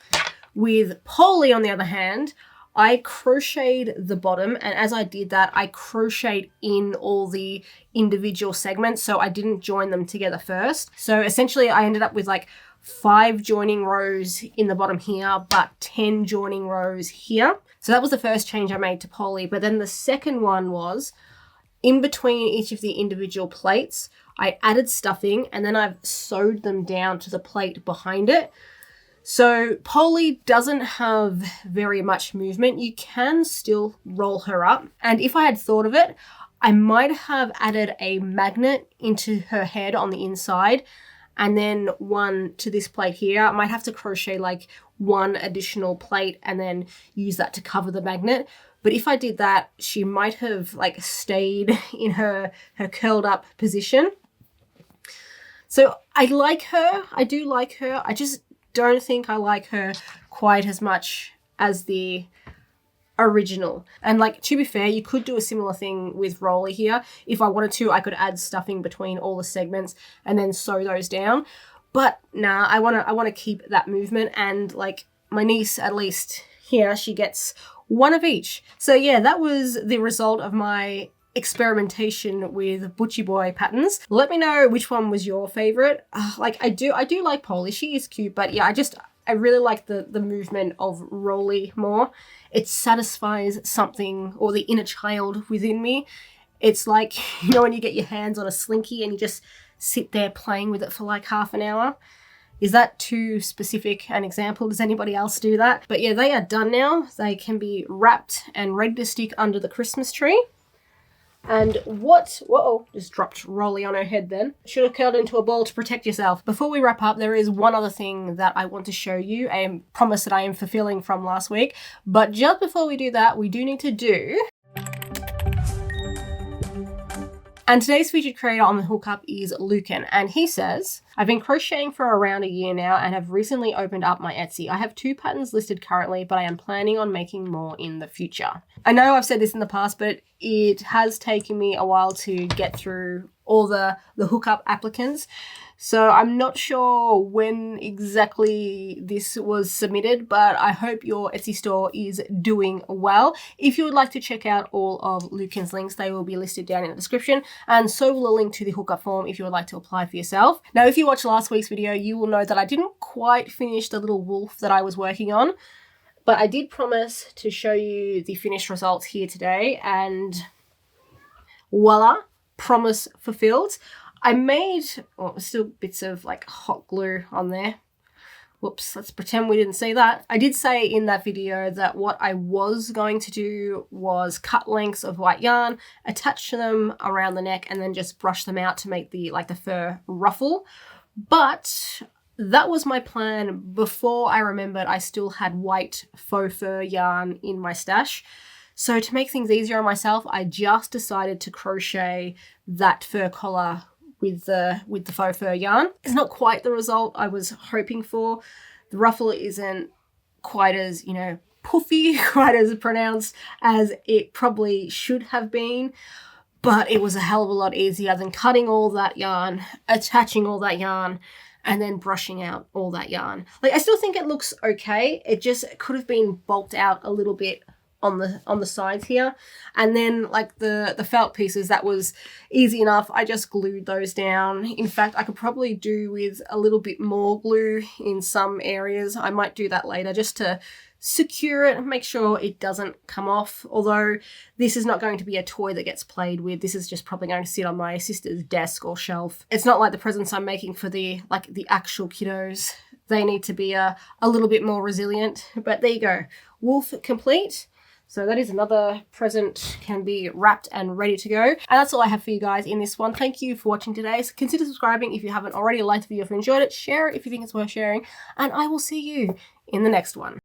A: With Polly, on the other hand, I crocheted the bottom, and as I did that, I crocheted in all the individual segments, so I didn't join them together first. So essentially I ended up with like 5 joining rows in the bottom here, but 10 joining rows here. So that was the first change I made to Polly. But then the second one was, in between each of the individual plates, I added stuffing, and then I've sewed them down to the plate behind it. So Polly doesn't have very much movement. You can still roll her up. And if I had thought of it, I might have added a magnet into her head on the inside and then one to this plate here. I might have to crochet like 1 additional plate and then use that to cover the magnet. But if I did that, she might have like stayed in her curled up position. So I like her. I do like her. I just don't think I like her quite as much as the original. And like, to be fair, you could do a similar thing with Rolly here. If I wanted to, I could add stuffing between all the segments and then sew those down. But nah, I want to keep that movement, and like my niece, at least here, she gets 1 of each. So yeah, that was the result of my experimentation with Butchie Boy patterns. Let me know which one was your favorite. Like I do like Polly. She is cute, but yeah, I really like the movement of Rolly more. It satisfies something, or the inner child within me. It's like, you know, when you get your hands on a slinky and you just sit there playing with it for like half an hour. Is that too specific an example? Does anybody else do that? But yeah, they are done now. They can be wrapped and ready to stick under the Christmas tree. And whoa, just dropped Rolly on her head then. Should have curled into a ball to protect yourself. Before we wrap up, there is one other thing that I want to show you, a promise that I am fulfilling from last week. But just before we do that, we do need to do... And today's featured creator on the hookup is Lucan, and he says, I've been crocheting for around a year now and have recently opened up my Etsy. I have 2 patterns listed currently, but I am planning on making more in the future. I know I've said this in the past, but it has taken me a while to get through all the hookup applicants. So I'm not sure when exactly this was submitted, but I hope your Etsy store is doing well. If you would like to check out all of Lucan's links, they will be listed down in the description, and so will a link to the hookup form if you would like to apply for yourself. Now, if you watched last week's video, you will know that I didn't quite finish the little wolf that I was working on, but I did promise to show you the finished results here today, and voila, promise fulfilled. I made, still bits of like hot glue on there. Whoops, let's pretend we didn't see that. I did say in that video that what I was going to do was cut lengths of white yarn, attach them around the neck, and then just brush them out to make the fur ruffle. But that was my plan before I remembered I still had white faux fur yarn in my stash. So to make things easier on myself, I just decided to crochet that fur collar with the faux fur yarn. It's not quite the result I was hoping for. The ruffle isn't quite as, you know, puffy, quite as pronounced as it probably should have been, but it was a hell of a lot easier than cutting all that yarn, attaching all that yarn, and then brushing out all that yarn. Like, I still think it looks okay. It just could have been bulked out a little bit on the sides here. And then like the felt pieces, that was easy enough. I just glued those down. In fact, I could probably do with a little bit more glue in some areas. I might do that later just to secure it and make sure it doesn't come off. Although this is not going to be a toy that gets played with. This is just probably going to sit on my sister's desk or shelf. It's not like the presents I'm making for the actual kiddos. they need to be a little bit more resilient. But there you go, wolf complete. So that is another present, can be wrapped and ready to go. And that's all I have for you guys in this one. Thank you for watching today. So consider subscribing if you haven't already. Like the video if you enjoyed it. Share it if you think it's worth sharing. And I will see you in the next one.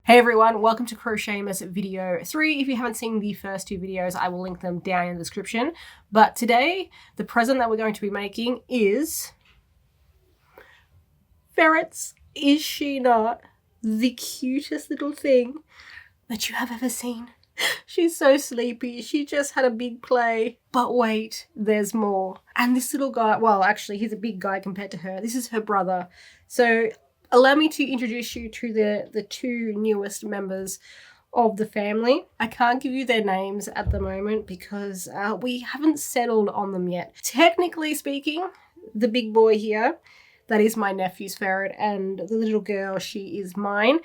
A: Hey everyone, welcome to Crochet-mas video 3. If you haven't seen the first 2 videos, I will link them down in the description. But today, the present that we're going to be making is ferrets. Is she not the cutest little thing that you have ever seen? She's so sleepy. She just had a big play. But wait, there's more. And this little guy, well, actually, he's a big guy compared to her. This is her brother. So allow me to introduce you to the 2 newest members of the family. I can't give you their names at the moment because we haven't settled on them yet. Technically speaking, the big boy here, that is my nephew's ferret, and the little girl, she is mine.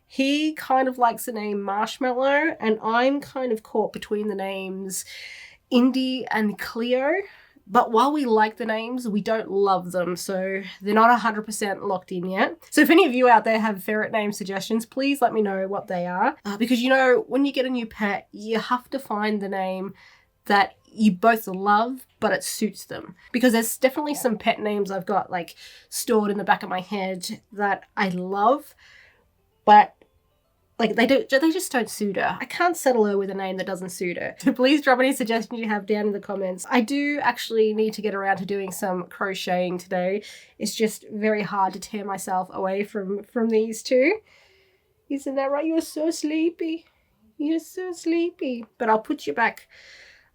A: He kind of likes the name Marshmallow, and I'm kind of caught between the names Indy and Cleo. But while we like the names, we don't love them, so they're not 100% locked in yet. So if any of you out there have ferret name suggestions, please let me know what they are. Because, you know, when you get a new pet, you have to find the name that you both love, but it suits them. Because there's definitely some pet names I've got, like, stored in the back of my head that I love, but like they just don't suit her. I can't settle her with a name that doesn't suit her. So please drop any suggestions you have down in the comments. I do actually need to get around to doing some crocheting today. It's just very hard to tear myself away from these 2. Isn't that right? You're so sleepy. You're so sleepy. But I'll put you back.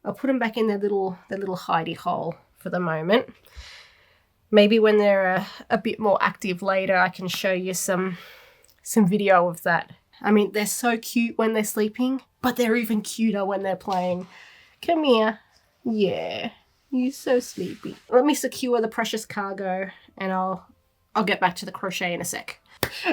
A: I'll put them back in their little hidey hole for the moment. Maybe when they're a bit more active later, I can show you some video of that. I mean, they're so cute when they're sleeping, but they're even cuter when they're playing. Come here. Yeah, you're so sleepy. Let me secure the precious cargo and I'll get back to the crochet in a sec.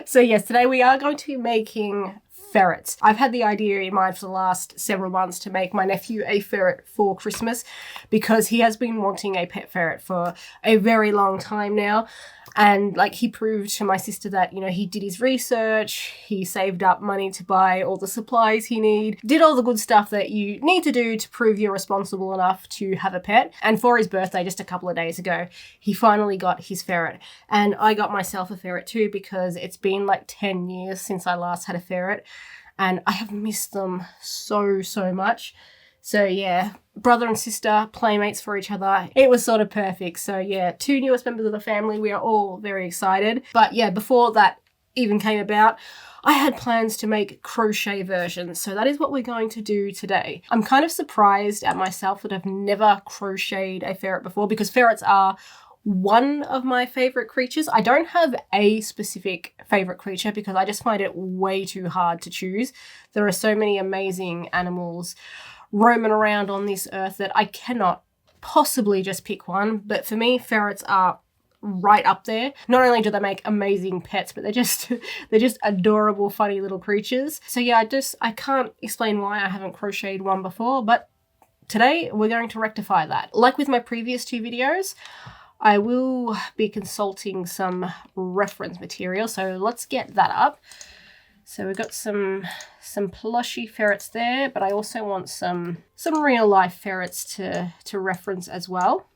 A: So yes, today we are going to be making ferrets. I've had the idea in mind for the last several months to make my nephew a ferret for Christmas because he has been wanting a pet ferret for a very long time now. And like he proved to my sister that, you know, he did his research, he saved up money to buy all the supplies he did all the good stuff that you need to do to prove you're responsible enough to have a pet. And for his birthday, just a couple of days ago, he finally got his ferret. And I got myself a ferret too because it's been like 10 years since I last had a ferret. And I have missed them so much. So yeah, brother and sister, playmates for each other. It was sort of perfect. So yeah, 2 newest members of the family. We are all very excited. But yeah, before that even came about, I had plans to make crochet versions. So that is what we're going to do today. I'm kind of surprised at myself that I've never crocheted a ferret before because ferrets are one of my favorite creatures. I don't have a specific favorite creature because I just find it way too hard to choose. There are so many amazing animals roaming around on this earth that I cannot possibly just pick one. But for me, ferrets are right up there. Not only do they make amazing pets, but they're just adorable, funny little creatures. So yeah, I can't explain why I haven't crocheted one before, but today we're going to rectify that. Like with my previous 2 videos, I will be consulting some reference material. So let's get that up. So we've got some plushy ferrets there, but I also want some real life ferrets to reference as well.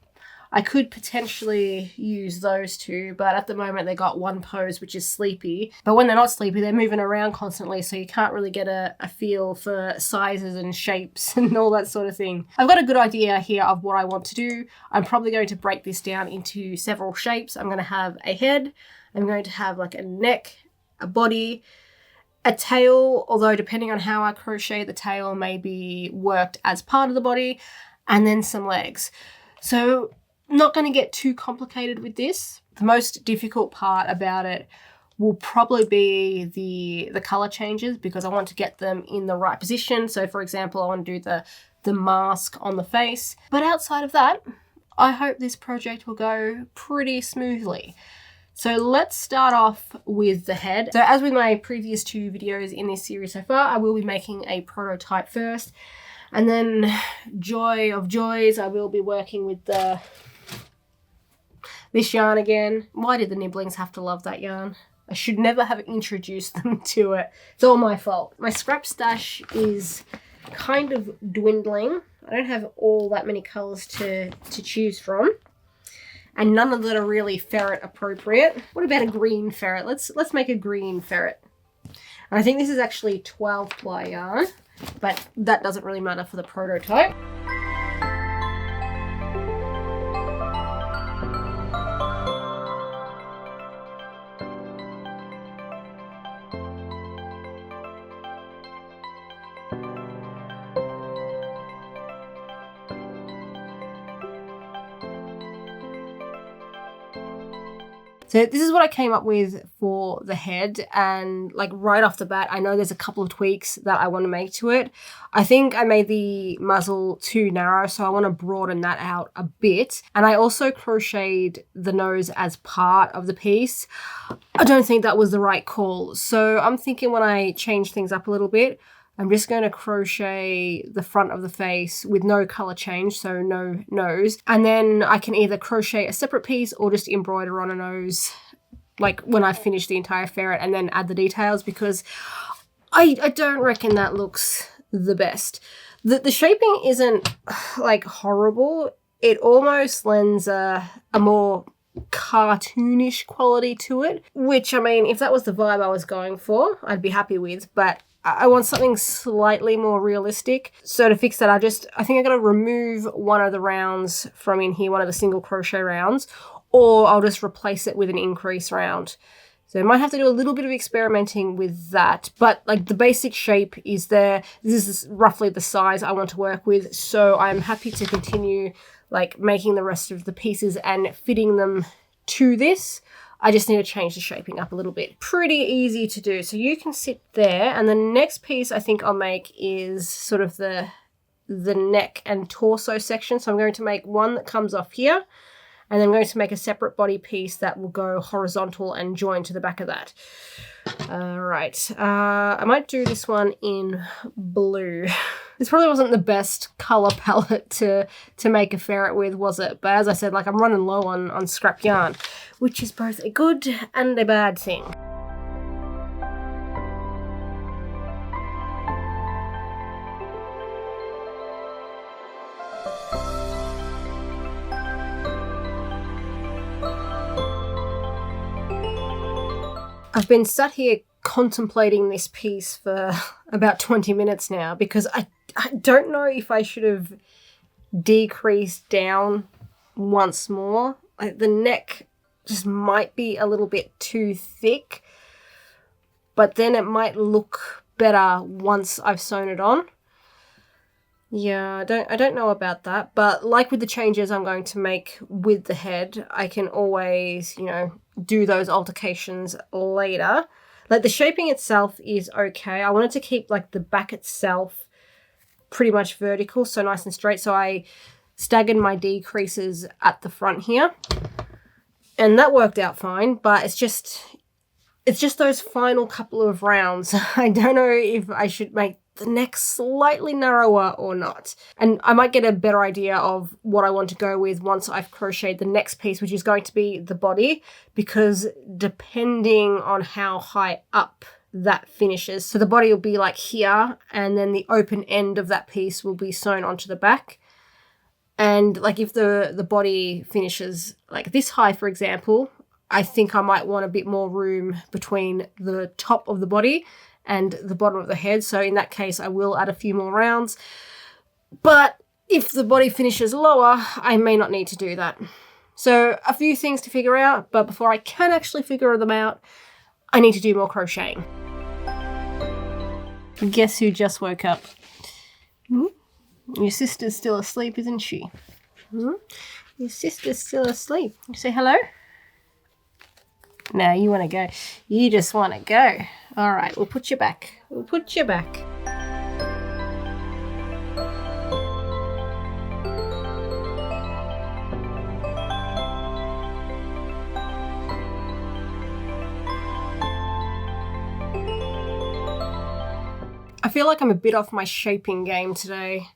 A: I could potentially use those 2, but at the moment they got one pose, which is sleepy. But when they're not sleepy, they're moving around constantly, so you can't really get a feel for sizes and shapes and all that sort of thing. I've got a good idea here of what I want to do. I'm probably going to break this down into several shapes. I'm going to have a head, I'm going to have like a neck, a body, a tail, although depending on how I crochet, the tail may be worked as part of the body, and then some legs. So not going to get too complicated with this. The most difficult part about it will probably be the color changes because I want to get them in the right position. So for example, I want to do the mask on the face. But outside of that, I hope this project will go pretty smoothly. So let's start off with the head. So as with my previous 2 videos in this series so far, I will be making a prototype first. And then, joy of joys, I will be working with the this yarn again. Why did the nibblings have to love that yarn? I should never have introduced them to it. It's all my fault. My scrap stash is kind of dwindling. I don't have all that many colours to choose from. And none of them are really ferret appropriate. What about a green ferret? Let's make a green ferret. And I think this is actually 12 ply yarn, but that doesn't really matter for the prototype. So this is what I came up with for the head, and like right off the bat, I know there's a couple of tweaks that I want to make to it. I think I made the muzzle too narrow, so I want to broaden that out a bit. And I also crocheted the nose as part of the piece. I don't think that was the right call. So I'm thinking when I change things up a little bit, I'm just going to crochet the front of the face with no color change, so no nose. And then I can either crochet a separate piece or just embroider on a nose, like when I finish the entire ferret, and then add the details, because I don't reckon that looks the best. The shaping isn't like horrible. It almost lends a more cartoonish quality to it, which, I mean, if that was the vibe I was going for, I'd be happy with, but I want something slightly more realistic. So to fix that, I think I'm going to remove one of the rounds from in here, one of the single crochet rounds, or I'll just replace it with an increase round. So I might have to do a little bit of experimenting with that, but like the basic shape is there. This is roughly the size I want to work with, so I'm happy to continue like making the rest of the pieces and fitting them to this. I just need to change the shaping up a little bit. Pretty easy to do. So you can sit there, and the next piece I think I'll make is sort of the neck and torso section. So I'm going to make one that comes off here, and then I'm going to make a separate body piece that will go horizontal and join to the back of that. Right. I might do this one in blue. This probably wasn't the best color palette to make a ferret with, was it? But as I said, like I'm running low on scrap yarn, which is both a good and a bad thing. I've been sat here contemplating this piece for about 20 minutes now, because I don't know if I should have decreased down once more. Like the neck just might be a little bit too thick, but then it might look better once I've sewn it on. Yeah, I don't know about that, but like with the changes I'm going to make with the head, I can always, you know, do those altercations later. Like the shaping itself is okay. I wanted to keep like the back itself pretty much vertical, so nice and straight. So I staggered my decreases at the front here, and that worked out fine, but it's just those final couple of rounds. I don't know if I should make the neck slightly narrower or not. And I might get a better idea of what I want to go with once I've crocheted the next piece, which is going to be the body, because depending on how high up that finishes, so the body will be like here, and then the open end of that piece will be sewn onto the back. And like if the body finishes like this high, for example, I think I might want a bit more room between the top of the body and the bottom of the head. So in that case, I will add a few more rounds. But if the body finishes lower, I may not need to do that. So a few things to figure out, but before I can actually figure them out, I need to do more crocheting. Guess who just woke up? Your sister's still asleep, isn't she? Your sister's still asleep. You say hello? No, you want to go. You just want to go. All right, we'll put you back. We'll put you back. I feel like I'm a bit off my shaping game today.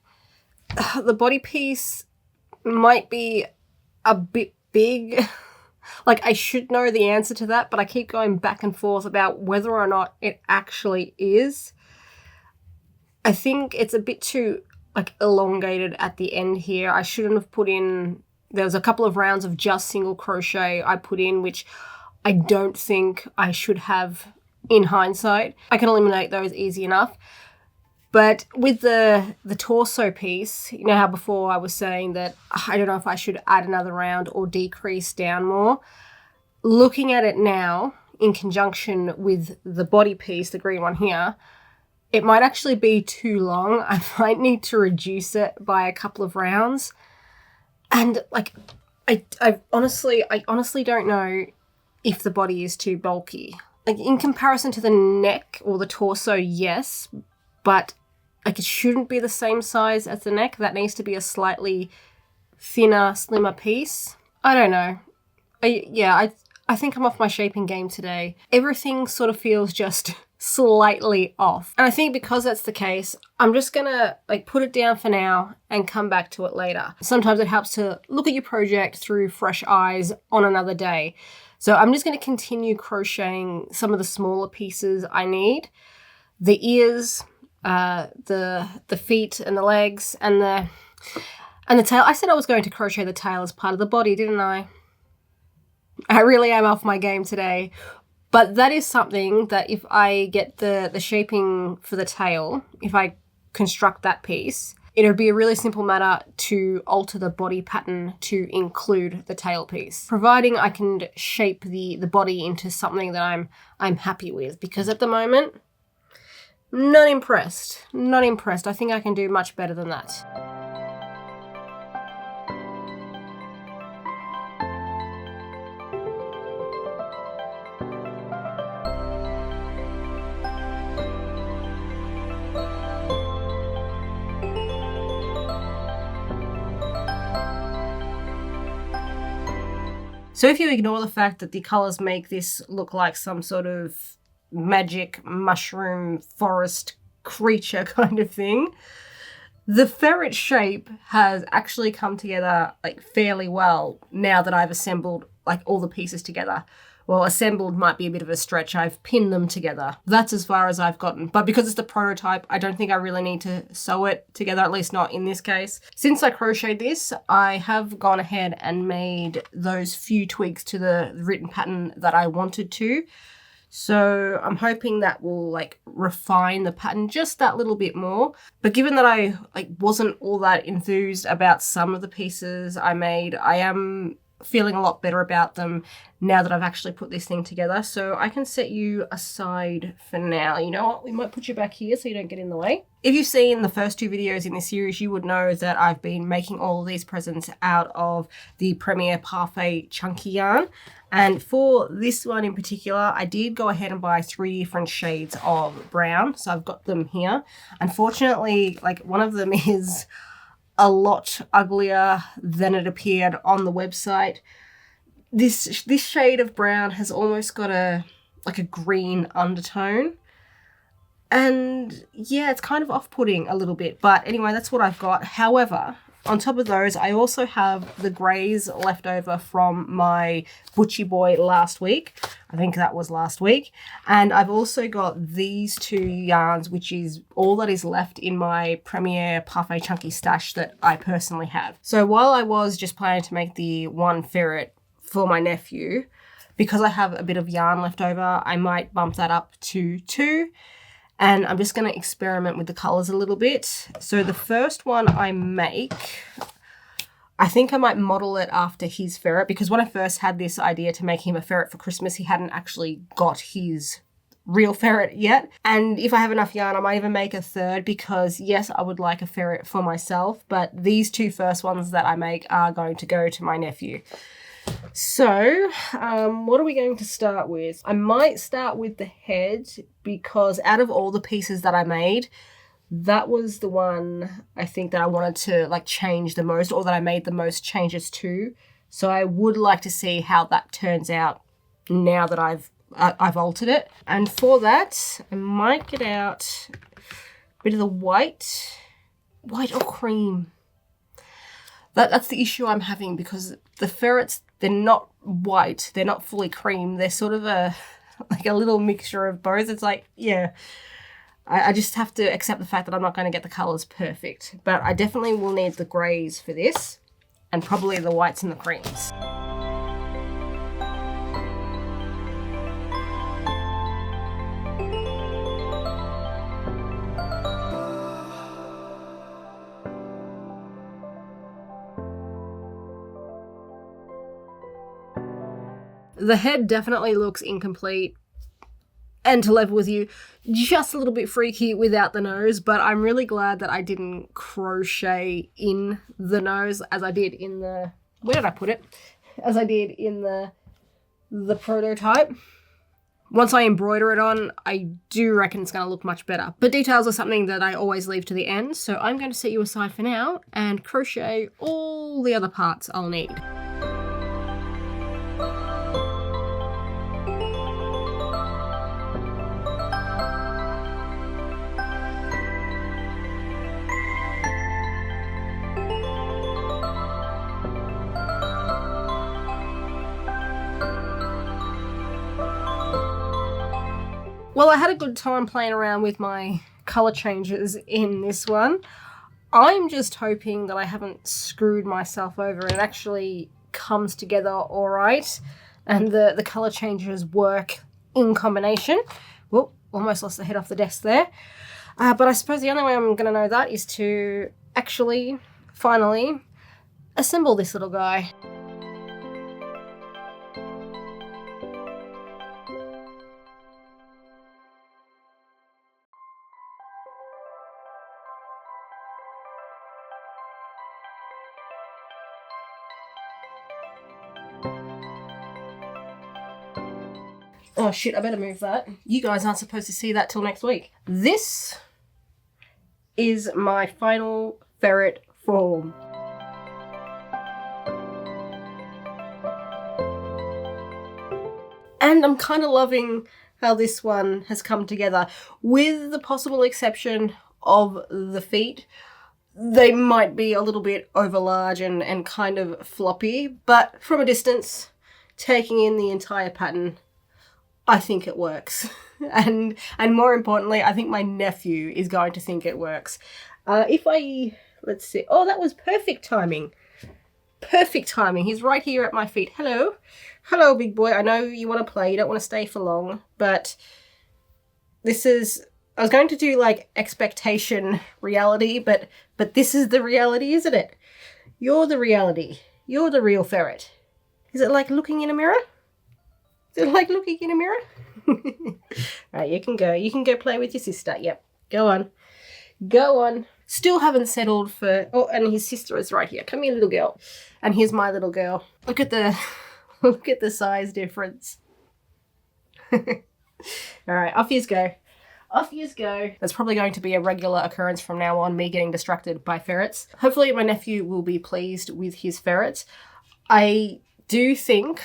A: The body piece might be a bit big Like, I should know the answer to that, but I keep going back and forth about whether or not it actually is. I think it's a bit too, like, elongated at the end here. I shouldn't have put in... There was a couple of rounds of just single crochet I put in, which I don't think I should have in hindsight. I can eliminate those easy enough. But with the torso piece, you know how before I was saying that I don't know if I should add another round or decrease down more. Looking at it now, in conjunction with the body piece, the green one here, it might actually be too long. I might need to reduce it by a couple of rounds. And like, I honestly don't know if the body is too bulky. Like, in comparison to the neck or the torso, yes, but like, it shouldn't be the same size as the neck. That needs to be a slightly thinner, slimmer piece. I don't know. I think I'm off my shaping game today. Everything sort of feels just slightly off. And I think because that's the case, I'm just gonna like put it down for now and come back to it later. Sometimes it helps to look at your project through fresh eyes on another day. So I'm just gonna continue crocheting some of the smaller pieces I need. The ears, the feet and the legs and the tail. I said I was going to crochet the tail as part of the body, didn't I? I really am off my game today. But that is something that if I get the shaping for the tail, if I construct that piece, it would be a really simple matter to alter the body pattern to include the tail piece, providing I can shape the body into something that I'm happy with. Because at the moment, not impressed. Not impressed. I think I can do much better than that. So if you ignore the fact that the colours make this look like some sort of magic mushroom forest creature kind of thing, the ferret shape has actually come together like fairly well now that I've assembled like all the pieces together. Well, assembled might be a bit of a stretch. I've pinned them together. That's as far as I've gotten. But because it's the prototype, I don't think I really need to sew it together, at least not in this case. Since I crocheted this, I have gone ahead and made those few tweaks to the written pattern that I wanted to. So I'm hoping that will like refine the pattern just that little bit more. But given that I wasn't all that enthused about some of the pieces I made, I am feeling a lot better about them now that I've actually put this thing together. So I can set you aside for now. You know what? We might put you back here so you don't get in the way. If you've seen the first two videos in this series, you would know that I've been making all of these presents out of the Premier Parfait chunky yarn. And for this one in particular, I did go ahead and buy 3 different shades of brown. So I've got them here. Unfortunately, like one of them is a lot uglier than it appeared on the website. This shade of brown has almost got a green undertone. And yeah, it's kind of off-putting a little bit. But anyway, that's what I've got. However, on top of those, I also have the greys left over from my Butchie Boy last week. I think that was last week. And I've also got these 2 yarns, which is all that is left in my Premier Parfait Chunky stash that I personally have. So while I was just planning to make the 1 ferret for my nephew, because I have a bit of yarn left over, I might bump that up to 2. And I'm just going to experiment with the colours a little bit. So the first one I make, I think I might model it after his ferret, because when I first had this idea to make him a ferret for Christmas, he hadn't actually got his real ferret yet. And if I have enough yarn, I might even make a 3rd, because yes, I would like a ferret for myself, but these 2 first ones that I make are going to go to my nephew. So, what are we going to start with? I might start with the head, because out of all the pieces that I made, that was the one I think that I wanted to like change the most, or that I made the most changes to. So I would like to see how that turns out now that I've altered it. And for that, I might get out a bit of the white or cream. That's the issue I'm having, because the ferrets, they're not white. They're not fully cream. They're sort of like a little mixture of both. It's like, yeah, I just have to accept the fact that I'm not going to get the colours perfect. But I definitely will need the greys for this, and probably the whites and the creams. The head definitely looks incomplete, and to level with you, just a little bit freaky without the nose, but I'm really glad that I didn't crochet in the nose as I did in the, where did I put it? As I did in the prototype. Once I embroider it on, I do reckon it's going to look much better. But details are something that I always leave to the end, so I'm going to set you aside for now and crochet all the other parts I'll need. Well, I had a good time playing around with my colour changes in this one. I'm just hoping that I haven't screwed myself over and it actually comes together all right, and the colour changes work in combination. Whoop, almost lost the head off the desk there. But I suppose the only way I'm going to know that is to actually, finally, assemble this little guy. Oh shit, I better move that. You guys aren't supposed to see that till next week. This is my final ferret form. And I'm kind of loving how this one has come together, with the possible exception of the feet. They might be a little bit over large and kind of floppy, but from a distance, taking in the entire pattern, I think it works. And more importantly, I think my nephew is going to think it works. Let's see. Oh, that was perfect timing. Perfect timing. He's right here at my feet. Hello. Hello, big boy. I know you want to play. You don't want to stay for long, but this is, I was going to do like expectation reality, but this is the reality, isn't it? You're the reality. You're the real ferret. Is it like looking in a mirror? Is it like looking in a mirror? Right, you can go. You can go play with your sister. Yep. Go on. Go on. Still haven't settled for... Oh, and his sister is right here. Come here, little girl. And here's my little girl. Look at the... Look at the size difference. All right, off yous go. Off yous go. That's probably going to be a regular occurrence from now on, me getting distracted by ferrets. Hopefully my nephew will be pleased with his ferrets. I do think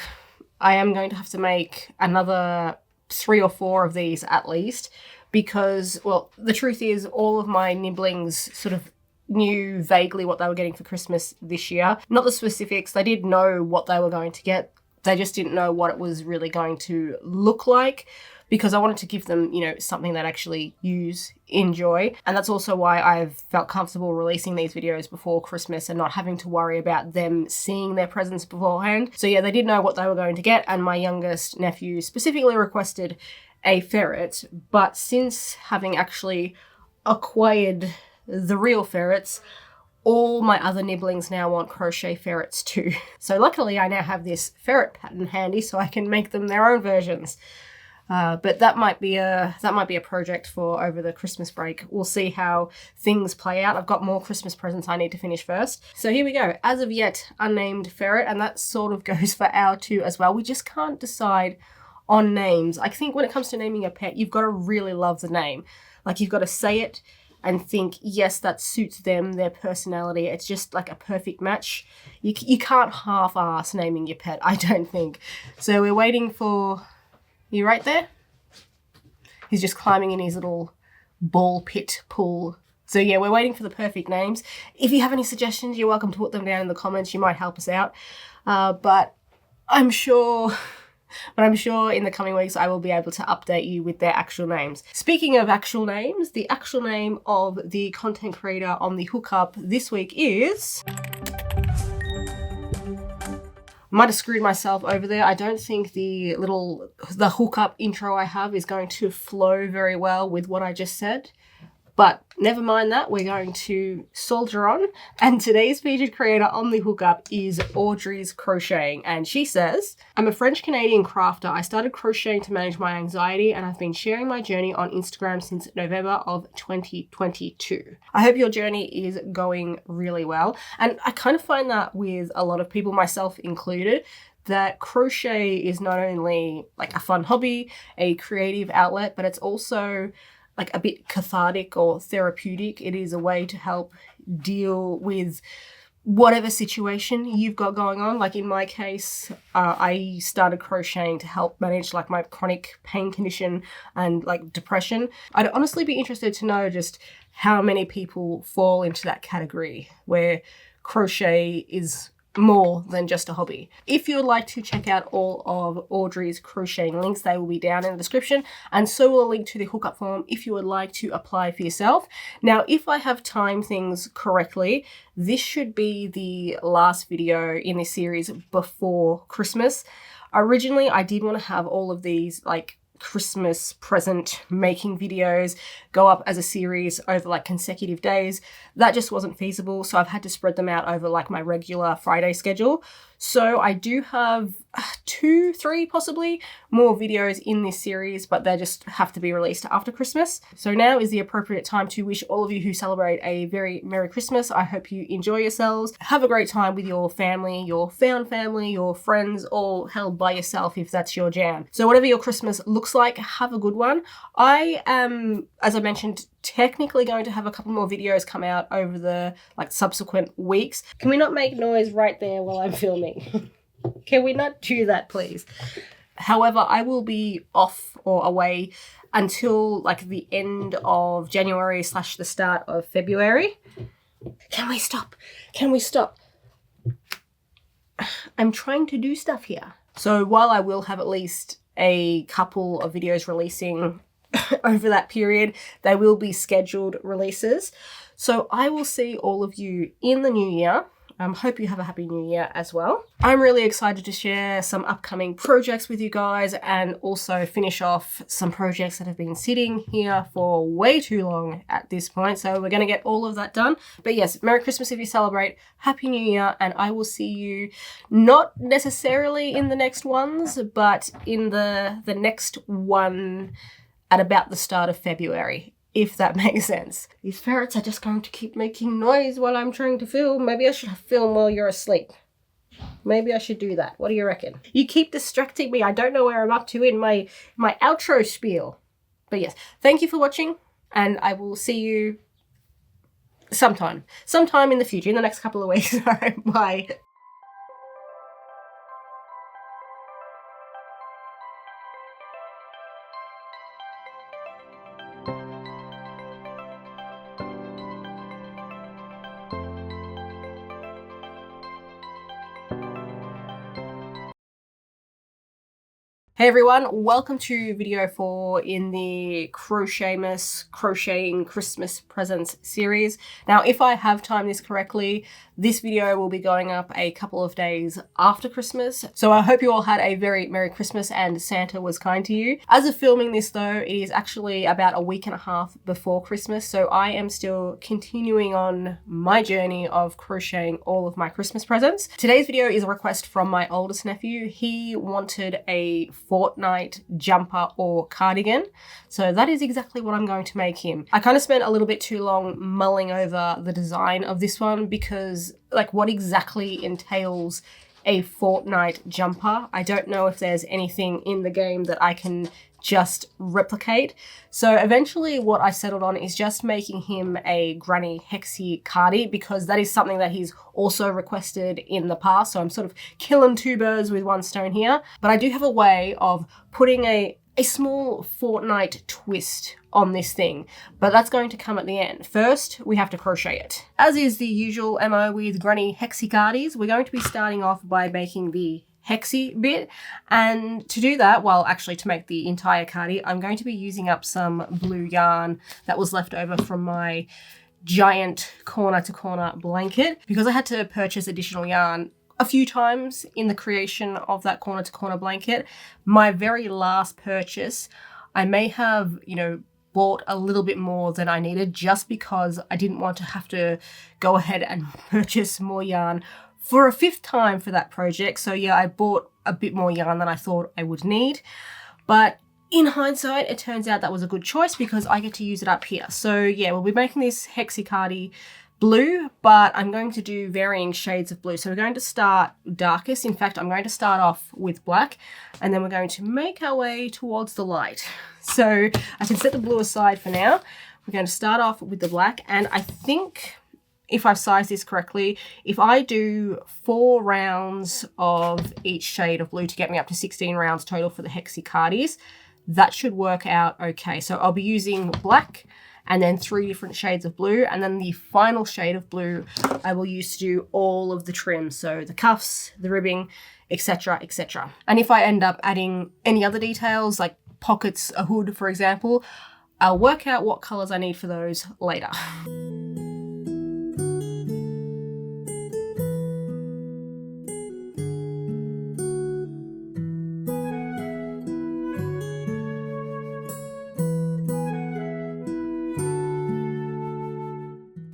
A: I am going to have to make another 3 or 4 of these at least, because, well, the truth is all of my nibblings sort of knew vaguely what they were getting for Christmas this year. Not the specifics. They did know what they were going to get. They just didn't know what it was really going to look like, because I wanted to give them, you know, something that actually use, enjoy. And that's also why I've felt comfortable releasing these videos before Christmas and not having to worry about them seeing their presents beforehand. So yeah, they did know what they were going to get, and my youngest nephew specifically requested a ferret. But since having actually acquired the real ferrets, all my other nibblings now want crochet ferrets too. So luckily I now have this ferret pattern handy so I can make them their own versions. But that might be a project for over the Christmas break. We'll see how things play out. I've got more Christmas presents I need to finish first. So here we go. As of yet, unnamed ferret, and that sort of goes for our 2 as well. We just can't decide on names. I think when it comes to naming a pet, you've got to really love the name. Like, you've got to say it and think, yes, that suits them, their personality. It's just like a perfect match. You can't half-ass naming your pet, I don't think. So we're waiting for... You right there? He's just climbing in his little ball pit pool. So yeah, we're waiting for the perfect names. If you have any suggestions, you're welcome to put them down in the comments. You might help us out. But I'm sure in the coming weeks I will be able to update you with their actual names. Speaking of actual names, the actual name of the content creator on the hookup this week is... Might have screwed myself over there. I don't think the hookup intro I have is going to flow very well with what I just said. But never mind that, we're going to soldier on. And today's featured creator on the hookup is Audrey's Crocheting. And she says, I'm a French-Canadian crafter. I started crocheting to manage my anxiety and I've been sharing my journey on Instagram since November of 2022. I hope your journey is going really well. And I kind of find that with a lot of people, myself included, that crochet is not only like a fun hobby, a creative outlet, but it's also like a bit cathartic or therapeutic. It is a way to help deal with whatever situation you've got going on. Like in my case, I started crocheting to help manage like my chronic pain condition and like depression. I'd honestly be interested to know just how many people fall into that category where crochet is more than just a hobby. If you would like to check out all of Audrey's crocheting links, they will be down in the description, and so will a link to the hookup form if you would like to apply for yourself. Now, if I have timed things correctly, this should be the last video in this series before Christmas. Originally, I did want to have all of these like Christmas present making videos go up as a series over like consecutive days. That just wasn't feasible, so I've had to spread them out over like my regular Friday schedule. So I do have 2, 3 possibly more videos in this series, but they just have to be released after Christmas. So now is the appropriate time to wish all of you who celebrate a very Merry Christmas. I hope you enjoy yourselves. Have a great time with your family, your found family, your friends, all held by yourself if that's your jam. So whatever your Christmas looks like, have a good one. I am, as I mentioned, technically going to have a couple more videos come out over the like subsequent weeks. Can we not make noise right there while I'm filming? Can we not do that, please? However, I will be off or away until like the end of January / the start of February. Can we stop? Can we stop? I'm trying to do stuff here. So while I will have at least a couple of videos releasing over that period, they will be scheduled releases. So I will see all of you in the new year. Hope you have a happy new year as well. I'm really excited to share some upcoming projects with you guys and also finish off some projects that have been sitting here for way too long at this point. So we're going to get all of that done. But yes, Merry Christmas if you celebrate, Happy New Year, and I will see you not necessarily in the next ones, but in the next one at about the start of February, if that makes sense. These ferrets are just going to keep making noise while I'm trying to film. Maybe I should film while you're asleep. Maybe I should do that. What do you reckon? You keep distracting me. I don't know where I'm up to in my outro spiel. But yes, thank you for watching, and I will see you sometime in the future, in the next couple of weeks. All right, bye. Hey everyone, welcome to video 4 in the Crochet-mas Crocheting Christmas Presents series. Now, if I have timed this correctly, this video will be going up a couple of days after Christmas. So I hope you all had a very Merry Christmas and Santa was kind to you. As of filming this though, it is actually about a week and a half before Christmas. So I am still continuing on my journey of crocheting all of my Christmas presents. Today's video is a request from my oldest nephew. He wanted a Fortnite jumper or cardigan. So that is exactly what I'm going to make him. I kind of spent a little bit too long mulling over the design of this one because like what exactly entails a Fortnite jumper. I don't know if there's anything in the game that I can just replicate. So eventually what I settled on is just making him a granny hexy cardi because that is something that he's also requested in the past. So I'm sort of killing two birds with one stone here. But I do have a way of putting a small Fortnite twist on this thing, but that's going to come at the end. First, we have to crochet it. As is the usual MO with granny hexy cardis, we're going to be starting off by making the hexy bit. And to do that, well, actually to make the entire cardi, I'm going to be using up some blue yarn that was left over from my giant corner to corner blanket, because I had to purchase additional yarn a few times in the creation of that corner to corner blanket. My very last purchase, I may have, bought a little bit more than I needed just because I didn't want to have to go ahead and purchase more yarn for a 5th time for that project. So yeah, I bought a bit more yarn than I thought I would need. But in hindsight, it turns out that was a good choice because I get to use it up here. So yeah, we'll be making this hexy cardi blue, but I'm going to do varying shades of blue. So we're going to start darkest. In fact, I'm going to start off with black, and then we're going to make our way towards the light. So I can set the blue aside for now. We're going to start off with the black, and I think, if I've sized this correctly, if I do 4 rounds of each shade of blue to get me up to 16 rounds total for the hexy cardis, that should work out okay. So I'll be using black, and then 3 different shades of blue, and then the final shade of blue I will use to do all of the trims, so the cuffs, the ribbing, etc, etc. And if I end up adding any other details, like pockets, a hood, for example, I'll work out what colours I need for those later.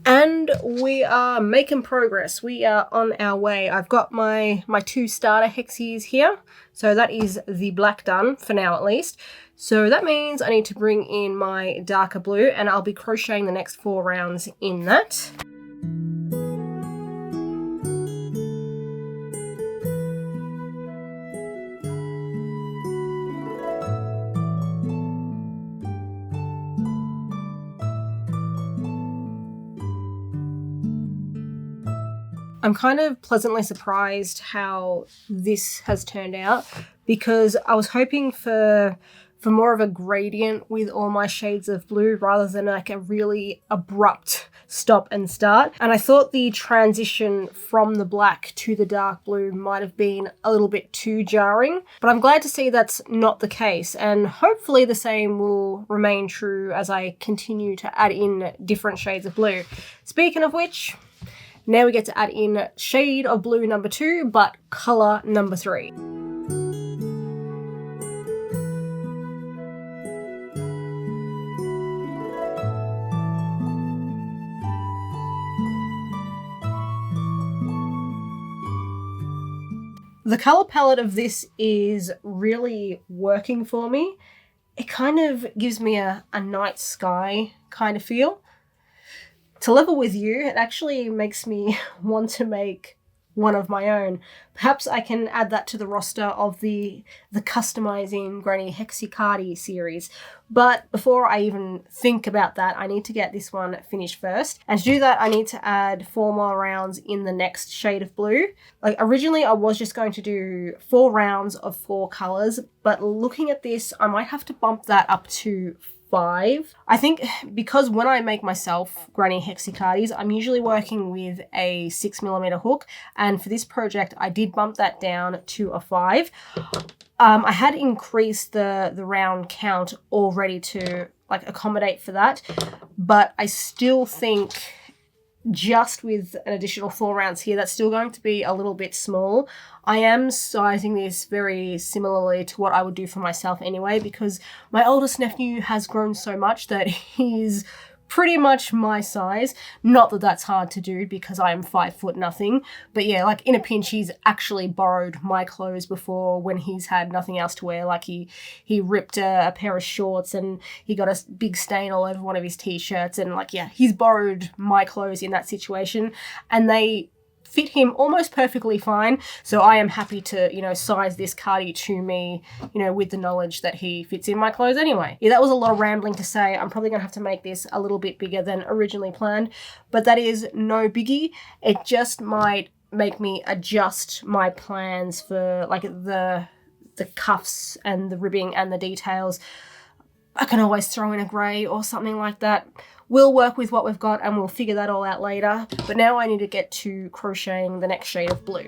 A: And we are making progress. We are on our way. I've got my 2 starter hexies here. So that is the black done, for now at least. So that means I need to bring in my darker blue, and I'll be crocheting the next 4 rounds in that. I'm kind of pleasantly surprised how this has turned out, because I was hoping for more of a gradient with all my shades of blue rather than like a really abrupt stop and start. And I thought the transition from the black to the dark blue might have been a little bit too jarring, but I'm glad to see that's not the case, and hopefully the same will remain true as I continue to add in different shades of blue. Speaking of which, now we get to add in shade of blue number 2, but colour number 3. The colour palette of this is really working for me. It kind of gives me a night sky kind of feel. To level with you, it actually makes me want to make one of my own. Perhaps I can add that to the roster of the Customizing Granny Hexy Cardi series. But before I even think about that, I need to get this one finished first. And to do that, I need to add 4 more rounds in the next shade of blue. Like originally, I was just going to do 4 rounds of 4 colours, but looking at this, I might have to bump that up to 5. I think because when I make myself Granny Hexy Cardis, I'm usually working with a 6mm hook, and for this project I did bump that down to a 5. I had increased the round count already to like accommodate for that, but I still think just with an additional 4 rounds here, that's still going to be a little bit small. I am sizing this very similarly to what I would do for myself anyway, because my oldest nephew has grown so much that he's pretty much my size. Not that that's hard to do because I am 5 foot nothing, but yeah, like in a pinch, he's actually borrowed my clothes before when he's had nothing else to wear. Like he ripped a pair of shorts and he got a big stain all over one of his t-shirts, and like, yeah, he's borrowed my clothes in that situation, and they fit him almost perfectly fine. So I am happy to, size this cardi to me, with the knowledge that he fits in my clothes anyway. Yeah, that was a lot of rambling to say. I'm probably gonna have to make this a little bit bigger than originally planned, but that is no biggie. It just might make me adjust my plans for like the cuffs and the ribbing and the details. I can always throw in a grey or something like that. We'll work with what we've got and we'll figure that all out later. But now I need to get to crocheting the next shade of blue.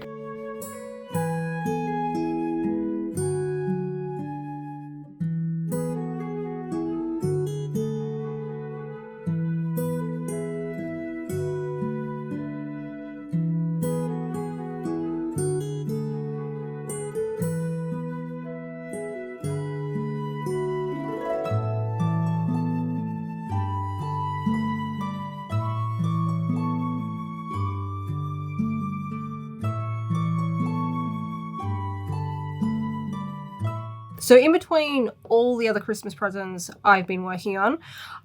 A: So in between all the other Christmas presents I've been working on,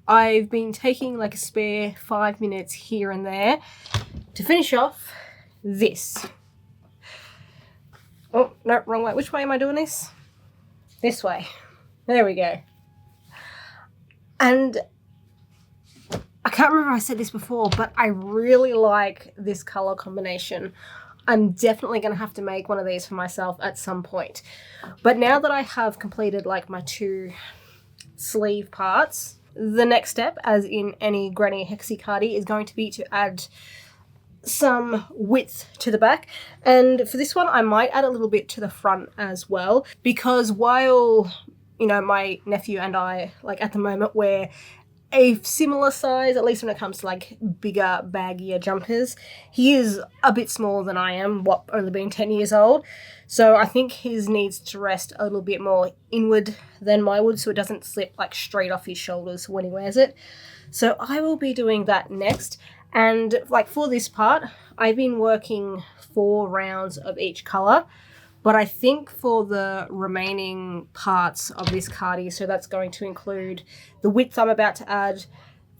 A: I've been taking like a spare 5 minutes here and there to finish off this. Oh, no, wrong way. Which way am I doing this? This way. There we go. And I can't remember if I said this before, but I really like this color combination. I'm definitely going to have to make one of these for myself at some point. But now that I have completed like my 2 sleeve parts, the next step, as in any granny hexie cardie, is going to be to add some width to the back. And for this one, I might add a little bit to the front as well, because while, you know, my nephew and I, like at the moment, wear a similar size, at least when it comes to like bigger, baggier jumpers. He is a bit smaller than I am, only being 10 years old. So I think his needs to rest a little bit more inward than mine would, so it doesn't slip like straight off his shoulders when he wears it. So I will be doing that next. And like for this part, I've been working 4 rounds of each color. But I think for the remaining parts of this cardie, so that's going to include the width I'm about to add,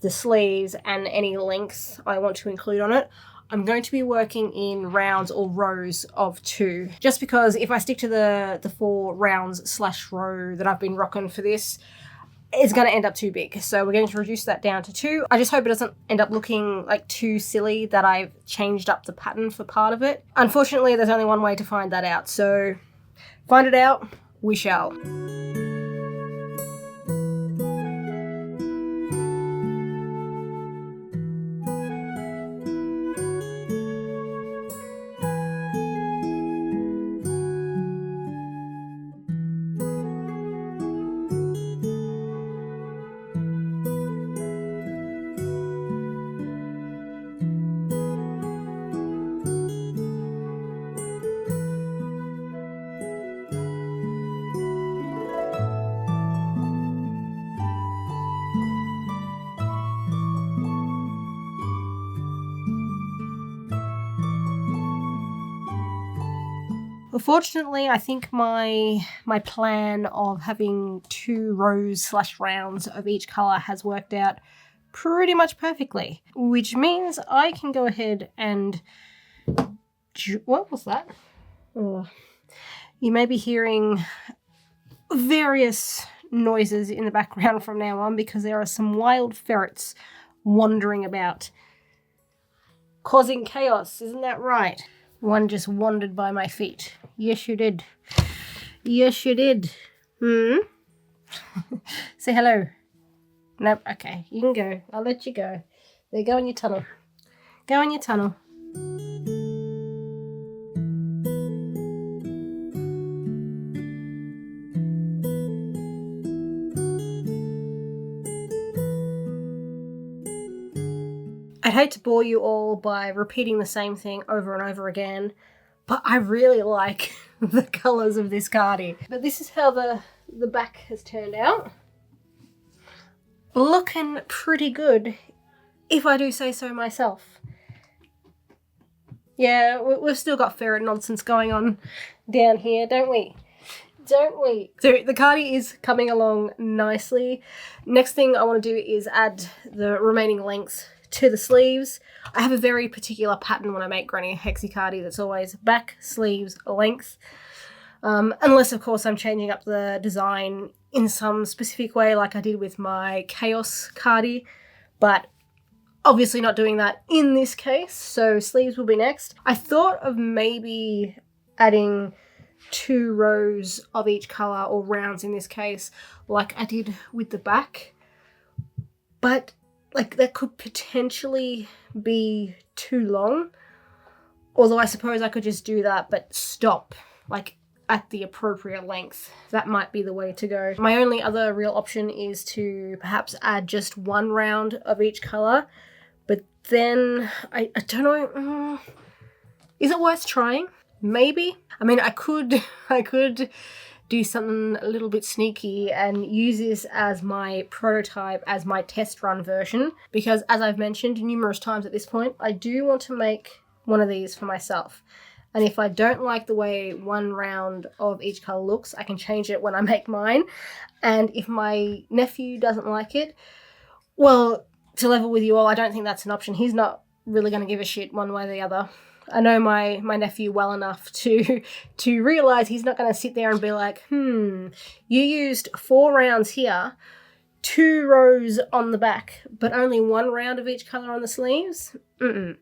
A: the sleeves, and any lengths I want to include on it, I'm going to be working in rounds or rows of 2. Just because if I stick to the 4 rounds / row that I've been rocking for this, it's going to end up too big. So we're going to reduce that down to 2. I just hope it doesn't end up looking like too silly that I've changed up the pattern for part of it. Unfortunately, there's only one way to find that out. So find it out, we shall. Well, fortunately, I think my plan of having 2 rows / rounds of each colour has worked out pretty much perfectly, which means I can go ahead and... What was that? Oh. You may be hearing various noises in the background from now on because there are some wild ferrets wandering about, causing chaos, isn't that right? One just wandered by my feet. Yes, you did. Yes, you did. Say hello. Nope, okay. You can go. I'll let you go. There, go in your tunnel. Go in your tunnel. I'd hate to bore you all by repeating the same thing over and over again, but I really like the colours of this cardie. But this is how the back has turned out. Looking pretty good, if I do say so myself. Yeah, we've still got ferret nonsense going on down here, don't we? Don't we? So the cardie is coming along nicely. Next thing I want to do is add the remaining lengths to the sleeves. I have a very particular pattern when I make granny hexie cardie that's always back, sleeves, length. Unless, of course, I'm changing up the design in some specific way like I did with my chaos cardie. But obviously not doing that in this case, so sleeves will be next. I thought of maybe adding 2 rows of each colour, or rounds in this case, like I did with the back. But like that could potentially be too long. Although I suppose I could just do that but stop like at the appropriate length. That might be the way to go. My only other real option is to perhaps add just 1 round of each colour. But then I don't know. Is it worth trying? Maybe. I mean, I could do something a little bit sneaky and use this as my prototype, as my test run version, because as I've mentioned numerous times at this point, I do want to make one of these for myself. And if I don't like the way one round of each colour looks, I can change it when I make mine. And if my nephew doesn't like it, well, to level with you all, I don't think that's an option. He's not really going to give a shit one way or the other. I know my nephew well enough to realise he's not going to sit there and be like, you used 4 rounds here, 2 rows on the back, but only 1 round of each colour on the sleeves.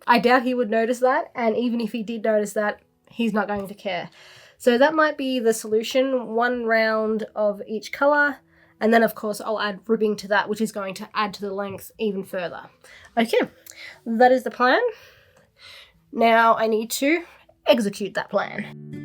A: I doubt he would notice that, and even if he did notice that, he's not going to care. So that might be the solution, 1 round of each colour, and then of course I'll add ribbing to that, which is going to add to the length even further. Okay, that is the plan. Now I need to execute that plan.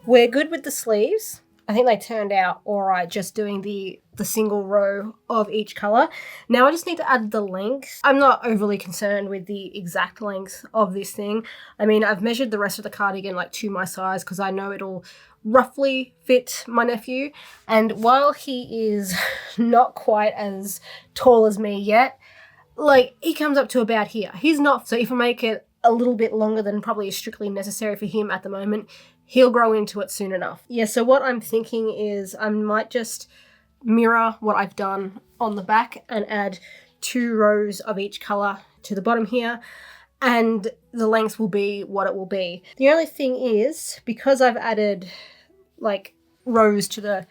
A: We're good with the sleeves. I think they turned out all right just doing the single row of each colour. Now I just need to add the length. I'm not overly concerned with the exact length of this thing. I mean, I've measured the rest of the cardigan like to my size because I know it'll roughly fit my nephew. And while he is not quite as tall as me yet, like he comes up to about here. He's not, so if I make it a little bit longer than probably is strictly necessary for him at the moment, he'll grow into it soon enough. Yeah, so what I'm thinking is I might just mirror what I've done on the back and add 2 rows of each colour to the bottom here, and the length will be what it will be. The only thing is, because I've added like rows to the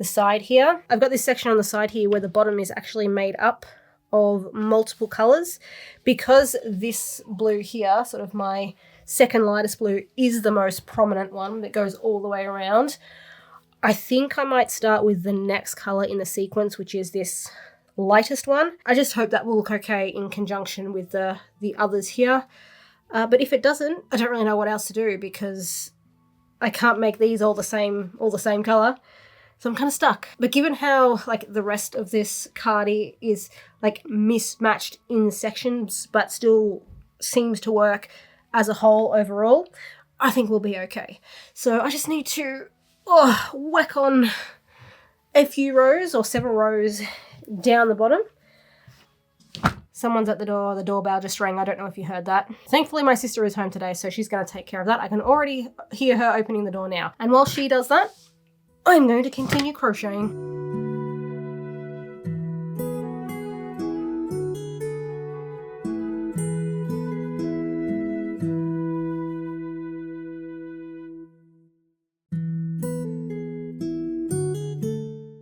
A: side here, I've got this section on the side here where the bottom is actually made up of multiple colours. Because this blue here, sort of my second lightest blue, is the most prominent one that goes all the way around, I think I might start with the next colour in the sequence, which is this lightest one. I just hope that will look okay in conjunction with the others here. But if it doesn't, I don't really know what else to do because I can't make these all the same colour. So I'm kind of stuck. But given how like the rest of this cardi is like mismatched in sections but still seems to work as a whole overall, I think we'll be okay. So I just need to whack on a few rows or several rows down the bottom. Someone's at the door. The doorbell just rang. I don't know if you heard that. Thankfully, my sister is home today, so she's going to take care of that. I can already hear her opening the door now. And while she does that, I'm going to continue crocheting.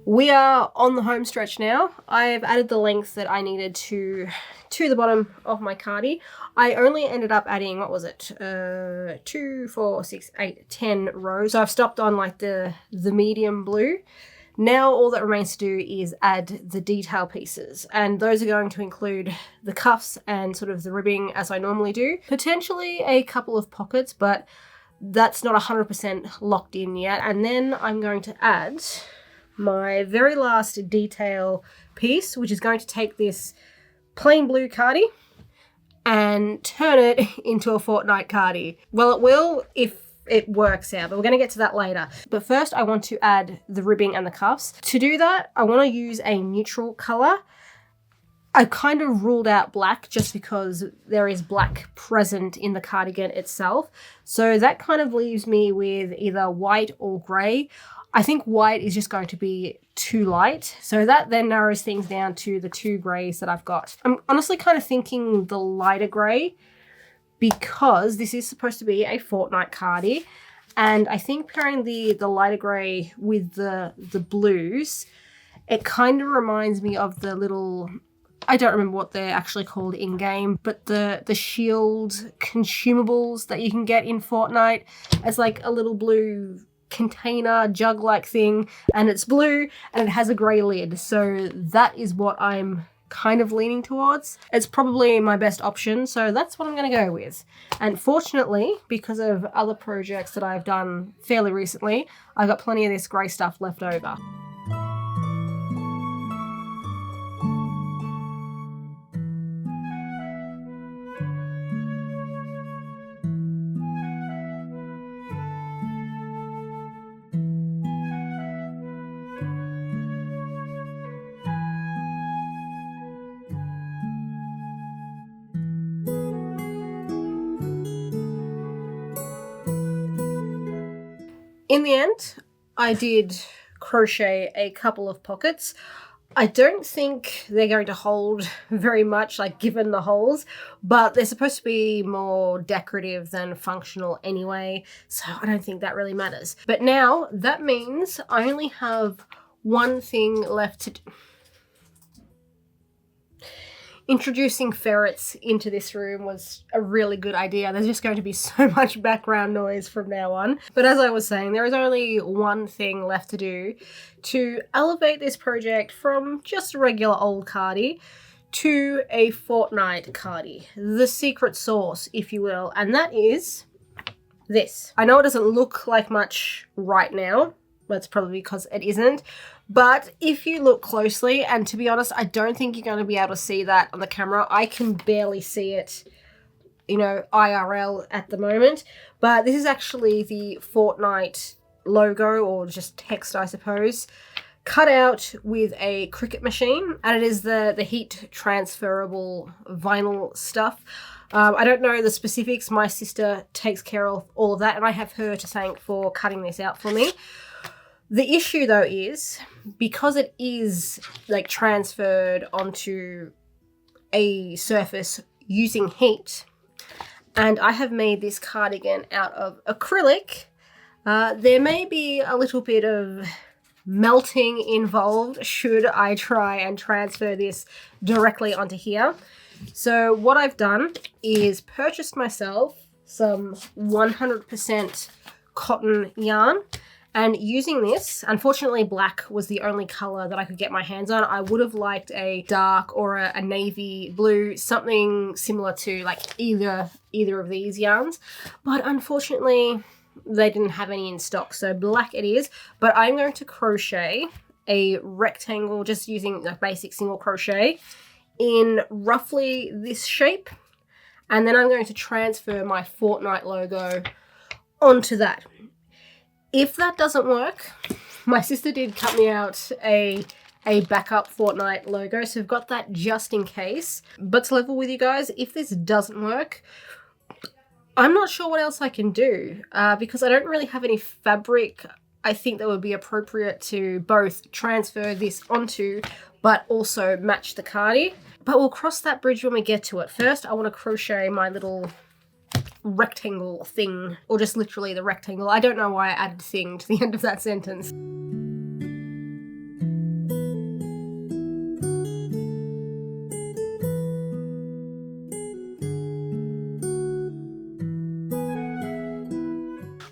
A: We are on the home stretch now. I've added the length that I needed to the bottom of my cardi. I only ended up adding, what was it? 2, 4, 6, 8, 10 rows. So I've stopped on like the medium blue. Now all that remains to do is add the detail pieces, and those are going to include the cuffs and sort of the ribbing as I normally do. Potentially a couple of pockets, but that's not 100% locked in yet. And then I'm going to add my very last detail piece, which is going to take this plain blue cardi and turn it into a Fortnite cardi. Well, it will if it works out, but we're going to get to that later. But first I want to add the ribbing and the cuffs. To do that, I want to use a neutral colour. I kind of ruled out black just because there is black present in the cardigan itself. So that kind of leaves me with either white or grey. I think white is just going to be too light. So that then narrows things down to the 2 greys that I've got. I'm honestly kind of thinking the lighter grey because this is supposed to be a Fortnite cardi. And I think pairing the lighter grey with the blues, it kind of reminds me of the little, I don't remember what they're actually called in-game, but the shield consumables that you can get in Fortnite as like a little blue container jug-like thing, and it's blue and it has a grey lid. So that is what I'm kind of leaning towards. It's probably my best option, so that's what I'm going to go with. And fortunately, because of other projects that I've done fairly recently, I've got plenty of this grey stuff left over. In the end, I did crochet a couple of pockets. I don't think they're going to hold very much, like given the holes, but they're supposed to be more decorative than functional anyway, so I don't think that really matters. But now that means I only have one thing left to do. Introducing ferrets into this room was a really good idea. There's just going to be so much background noise from now on. But as I was saying, there is only one thing left to do to elevate this project from just a regular old cardie to a Fortnite cardie. The secret sauce, if you will, and that is this. I know it doesn't look like much right now. That's probably because it isn't. But if you look closely, and to be honest, I don't think you're going to be able to see that on the camera. I can barely see it, you know, IRL at the moment. But this is actually the Fortnite logo, or just text, I suppose, cut out with a Cricut machine. And it is the heat transferable vinyl stuff. I don't know the specifics. My sister takes care of all of that, and I have her to thank for cutting this out for me. The issue though is, because it is like transferred onto a surface using heat, and I have made this cardigan out of acrylic, there may be a little bit of melting involved should I try and transfer this directly onto here. So what I've done is purchased myself some 100% cotton yarn. And using this, unfortunately black was the only colour that I could get my hands on. I would have liked a dark or a navy blue, something similar to like either of these yarns. But unfortunately, they didn't have any in stock, so black it is. But I'm going to crochet a rectangle just using a basic single crochet in roughly this shape. And then I'm going to transfer my Fortnite logo onto that. If that doesn't work, my sister did cut me out a backup Fortnite logo, so I've got that just in case. But to level with you guys, if this doesn't work, I'm not sure what else I can do because I don't really have any fabric I think that would be appropriate to both transfer this onto but also match the cardie. But we'll cross that bridge when we get to it. First, I want to crochet my little rectangle thing, or just literally the rectangle. I don't know why I added thing to the end of that sentence.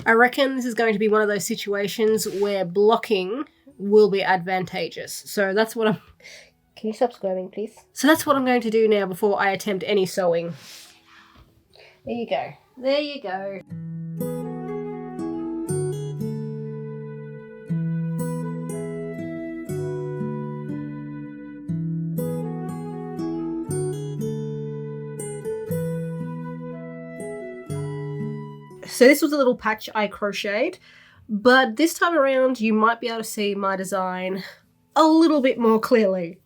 A: I reckon this is going to be one of those situations where blocking will be advantageous. So that's what I'm... Can you stop squirming, please? So that's what I'm going to do now before I attempt any sewing. There you go. There you go. So this was a little patch I crocheted, but this time around you might be able to see my design a little bit more clearly.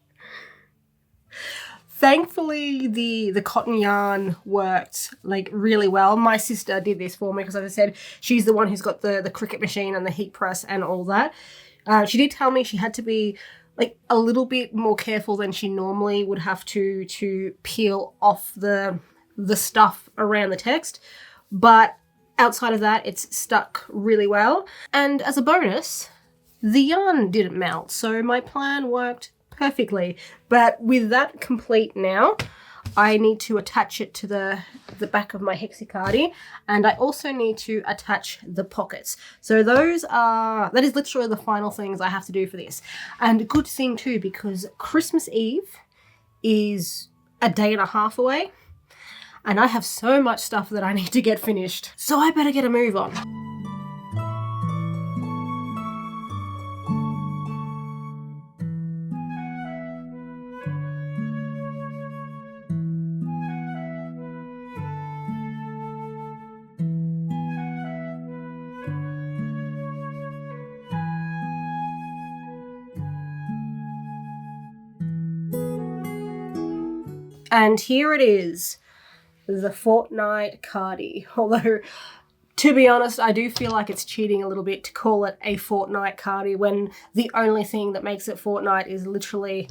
A: Thankfully, the cotton yarn worked like really well. My sister did this for me because, as I said, she's the one who's got the Cricut machine and the heat press and all that. She did tell me she had to be like a little bit more careful than she normally would have to peel off the stuff around the text. But outside of that, it's stuck really well. And as a bonus, the yarn didn't melt, so my plan worked perfectly. But with that complete now, I need to attach it to the back of my hexicardie, and I also need to attach the pockets. So that is literally the final things I have to do for this. And a good thing too, because Christmas Eve is a day and a half away, and I have so much stuff that I need to get finished. So I better get a move on. And here it is, the Fortnite cardie. Although, To be honest, I do feel like it's cheating a little bit to call it a Fortnite cardi when the only thing that makes it Fortnite is literally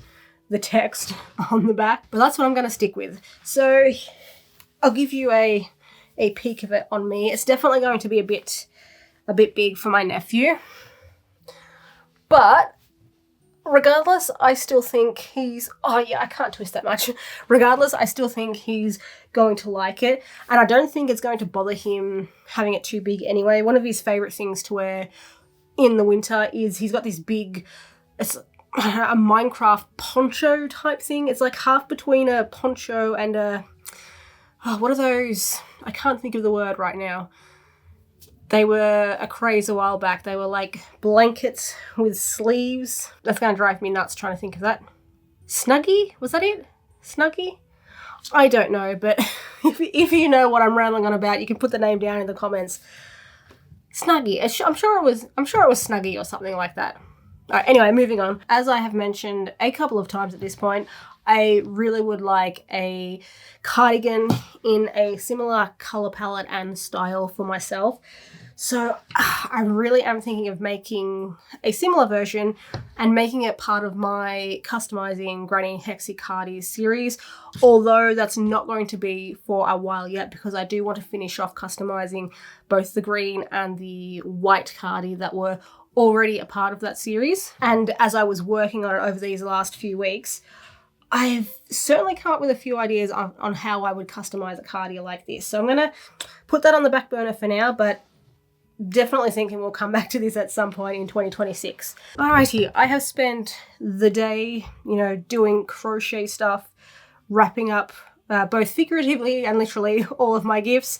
A: the text on the back. But that's what I'm going to stick with. So I'll give you a peek of it on me. It's definitely going to be a bit big for my nephew. But regardless, I still think he's... Oh yeah, I can't twist that much. Regardless, I still think he's going to like it. And I don't think it's going to bother him having it too big anyway. One of his favourite things to wear in the winter is he's got this big... It's a Minecraft poncho type thing. It's like half between a poncho and a... Oh, what are those? I can't think of the word right now. They were a craze a while back. They were like blankets with sleeves. That's going to drive me nuts trying to think of that. Snuggie? Was that it? Snuggie? I don't know, but if you know what I'm rambling on about, you can put the name down in the comments. Snuggie. I'm sure it was Snuggie or something like that. All right, anyway, moving on. As I have mentioned a couple of times at this point, I really would like a cardigan in a similar colour palette and style for myself. So I really am thinking of making a similar version and making it part of my customizing Granny Hexy Cardies series, although that's not going to be for a while yet because I do want to finish off customizing both the green and the white cardie that were already a part of that series. And as I was working on it over these last few weeks, I've certainly come up with a few ideas on how I would customize a cardie like this. So I'm going to put that on the back burner for now, but definitely thinking we'll come back to this at some point in 2026. Alrighty, I have spent the day, doing crochet stuff, wrapping up both figuratively and literally all of my gifts.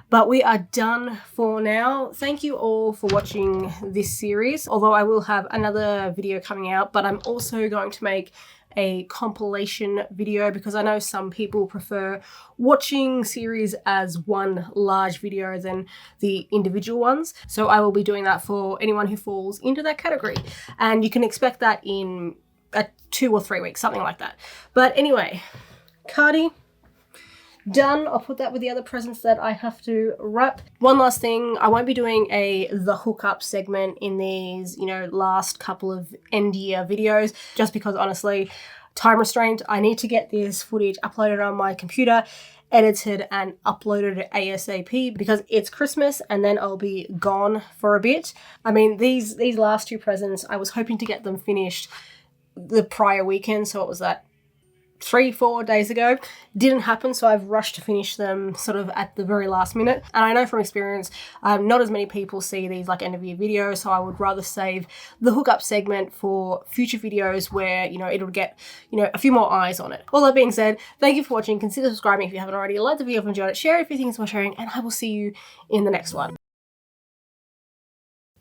A: But we are done for now. Thank you all for watching this series, although I will have another video coming out, but I'm also going to make a compilation video because I know some people prefer watching series as one large video than the individual ones. So I will be doing that for anyone who falls into that category. And you can expect that in 2 or 3 weeks, something like that. But anyway, cardie done. I'll put that with the other presents that I have to wrap. One last thing, I won't be doing the hookup segment in these, last couple of end year videos, just because honestly, time restraint, I need to get this footage uploaded on my computer, edited and uploaded ASAP because it's Christmas and then I'll be gone for a bit. I mean, these last 2 presents, I was hoping to get them finished the prior weekend, so what was that? 3-4 days ago. Didn't happen, so I've rushed to finish them sort of at the very last minute. And I know from experience, not as many people see these like end of year videos, so I would rather save the hookup segment for future videos where, it'll get, a few more eyes on it. All that being said, thank you for watching. Consider subscribing if you haven't already. Like the video if you enjoyed it. Share it if you think it's worth sharing, and I will see you in the next one.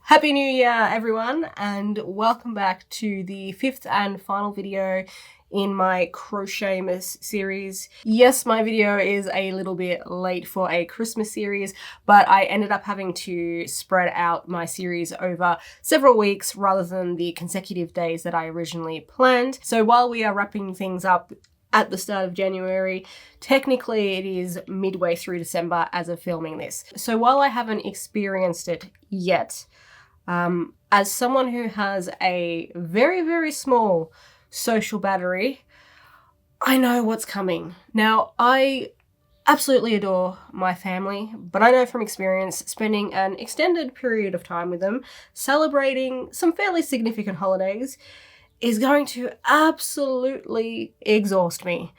A: Happy New Year, everyone, and welcome back to the 5th and final video in my Crochet-mas series. Yes, my video is a little bit late for a Christmas series, but I ended up having to spread out my series over several weeks rather than the consecutive days that I originally planned. So while we are wrapping things up at the start of January, technically it is midway through December as of filming this. So while I haven't experienced it yet, as someone who has a very, very small social battery, I know what's coming. Now, I absolutely adore my family, but I know from experience spending an extended period of time with them, celebrating some fairly significant holidays, is going to absolutely exhaust me.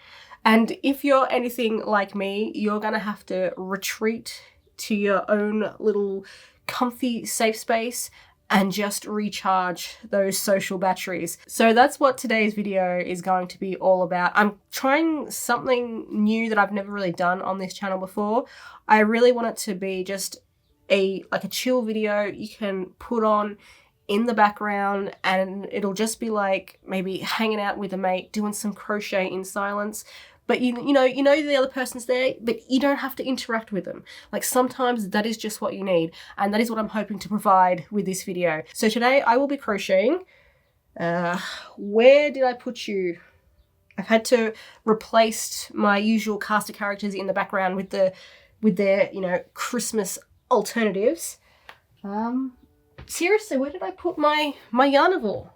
A: And if you're anything like me, you're going to have to retreat to your own little comfy safe space and just recharge those social batteries. So that's what today's video is going to be all about. I'm trying something new that I've never really done on this channel before. I really want it to be just a chill video you can put on in the background, and it'll just be like maybe hanging out with a mate, doing some crochet in silence. But you know the other person's there, but you don't have to interact with them. Like sometimes that is just what you need, and that is what I'm hoping to provide with this video. So today I will be crocheting. Where did I put you? I've had to replace my usual cast of characters in the background with their Christmas alternatives. Seriously, where did I put my yarnivore?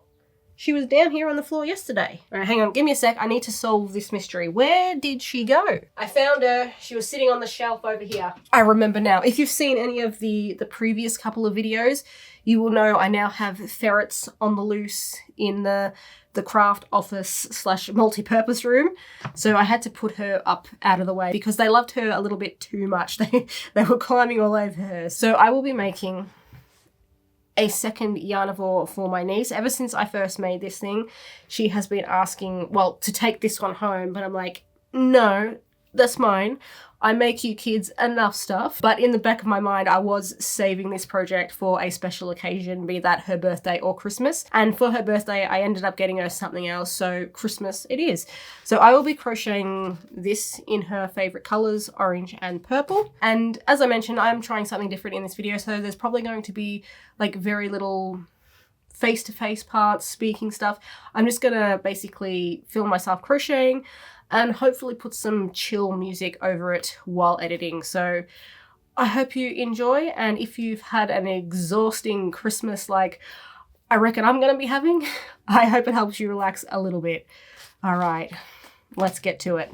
A: She was down here on the floor yesterday. All right, hang on, give me a sec. I need to solve this mystery. Where did she go? I found her. She was sitting on the shelf over here. I remember now. If you've seen any of the previous couple of videos, you will know I now have ferrets on the loose in the craft office / multi-purpose room. So I had to put her up out of the way because they loved her a little bit too much. They were climbing all over her. So I will be making a second yarnivore for my niece. Ever since I first made this thing, she has been asking, well, to take this one home, but I'm like, no, that's mine. I make you kids enough stuff. But in the back of my mind, I was saving this project for a special occasion, be that her birthday or Christmas. And for her birthday, I ended up getting her something else, so Christmas it is. So I will be crocheting this in her favorite colors, orange and purple. And as I mentioned, I'm trying something different in this video, so there's probably going to be like very little face-to-face parts, speaking stuff. I'm just gonna basically film myself crocheting and hopefully put some chill music over it while editing. So I hope you enjoy, and if you've had an exhausting Christmas like I reckon I'm gonna be having, I hope it helps you relax a little bit. All right, let's get to it.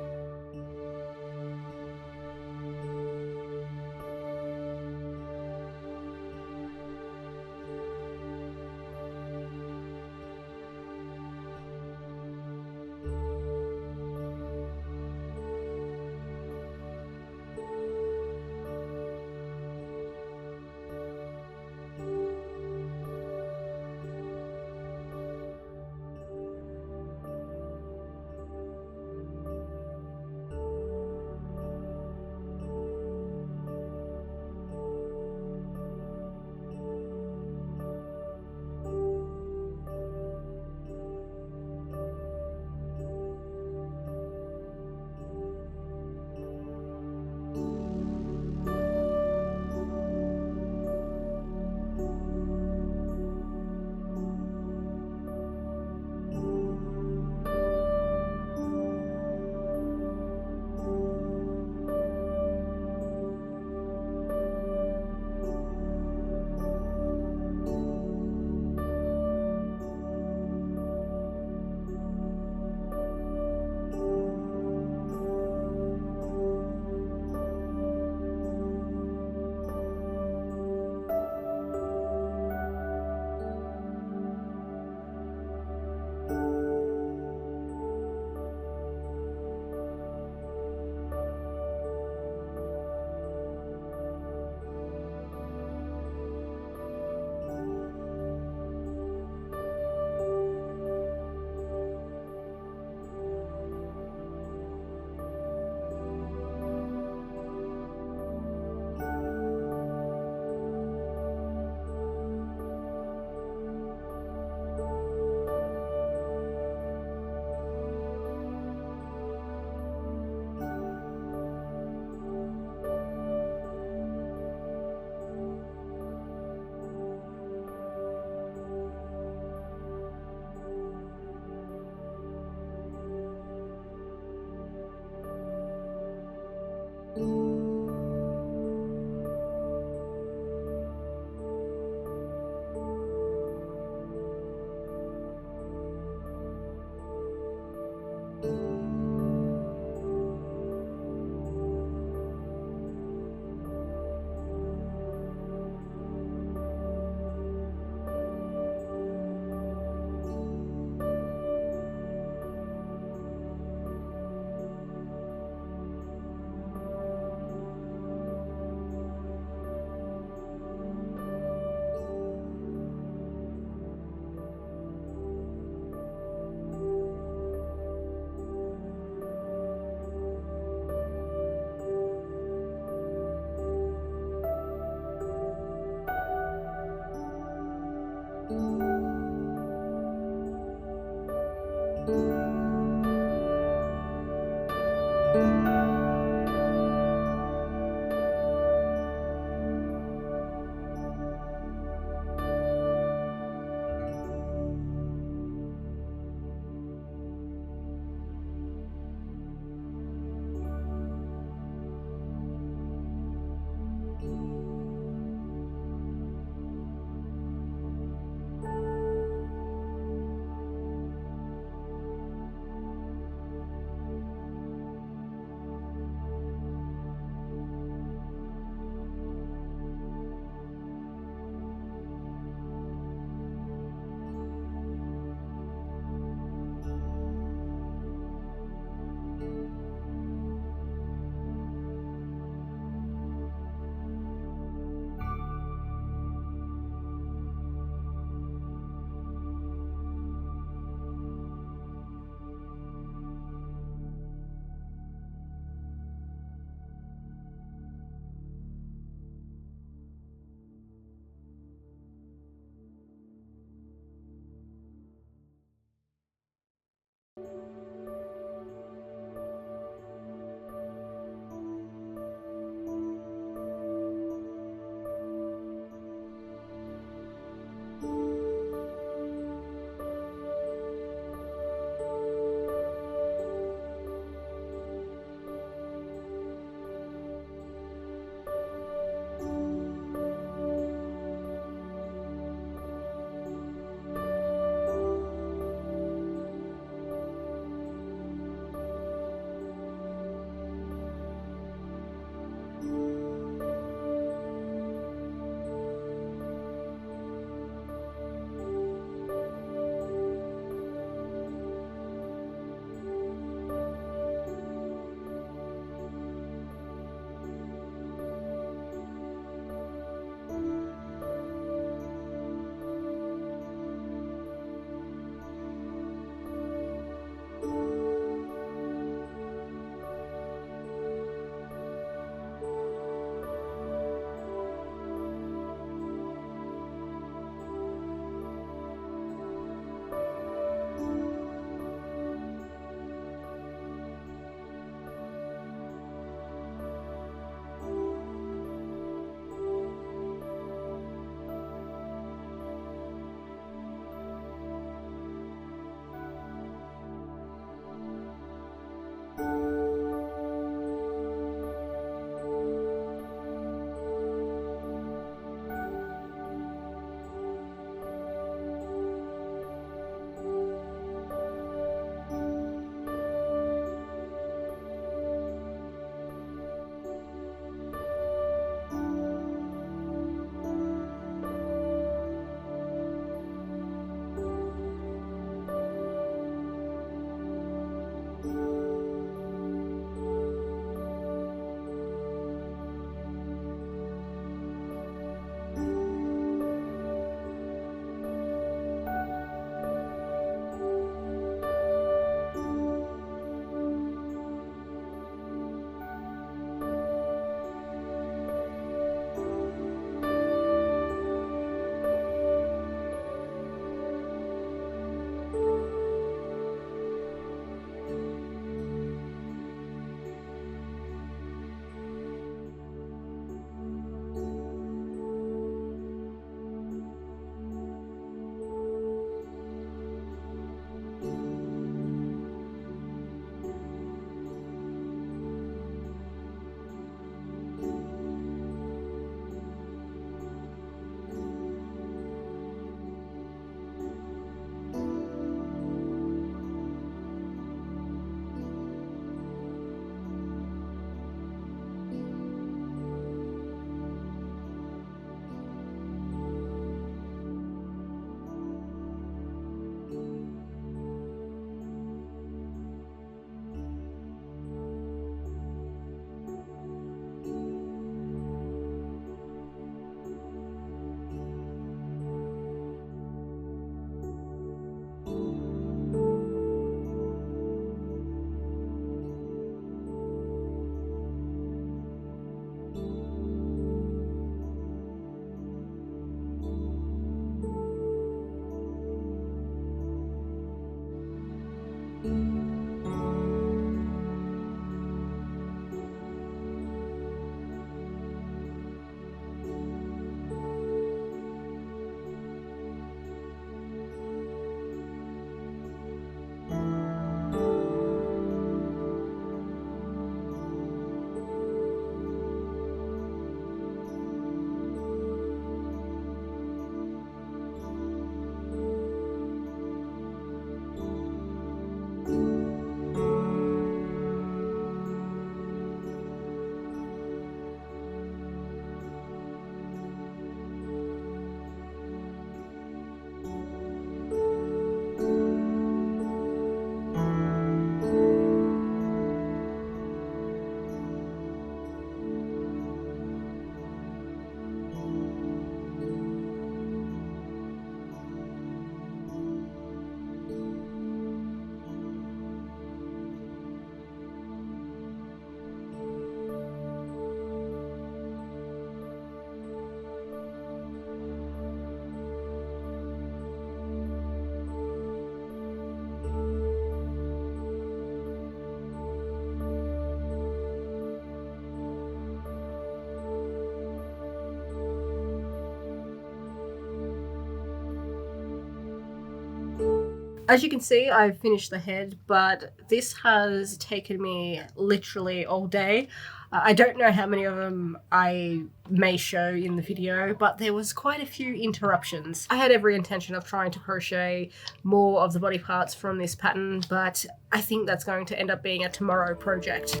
A: As you can see, I've finished the head, but this has taken me literally all day. I don't know how many of them I may show in the video, but there was quite a few interruptions. I had every intention of trying to crochet more of the body parts from this pattern, but I think that's going to end up being a tomorrow project.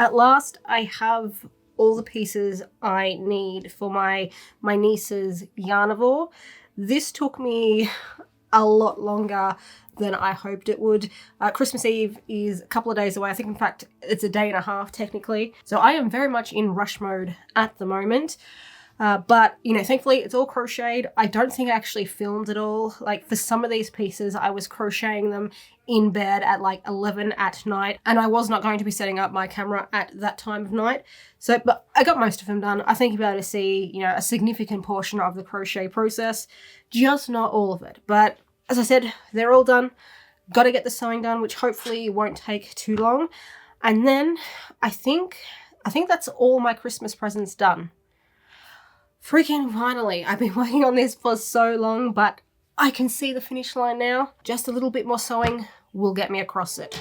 A: At last, I have all the pieces I need for my niece's yarnivore. This took me a lot longer than I hoped it would. Christmas Eve is a couple of days away. I think, in fact, it's a day and a half technically. So I am very much in rush mode at the moment. But, you know, thankfully it's all crocheted. I don't think I actually filmed it all. Like, for some of these pieces, I was crocheting them in bed at like 11 at night, and I was not going to be setting up my camera at that time of night. So, but I got most of them done. I think you'll be able to see, you know, a significant portion of the crochet process, just not all of it. But as I said, they're all done. Got to get the sewing done, which hopefully won't take too long. And then I think that's all my Christmas presents done. Freaking finally, I've been working on this for so long, but I can see the finish line now. Just a little bit more sewing will get me across it.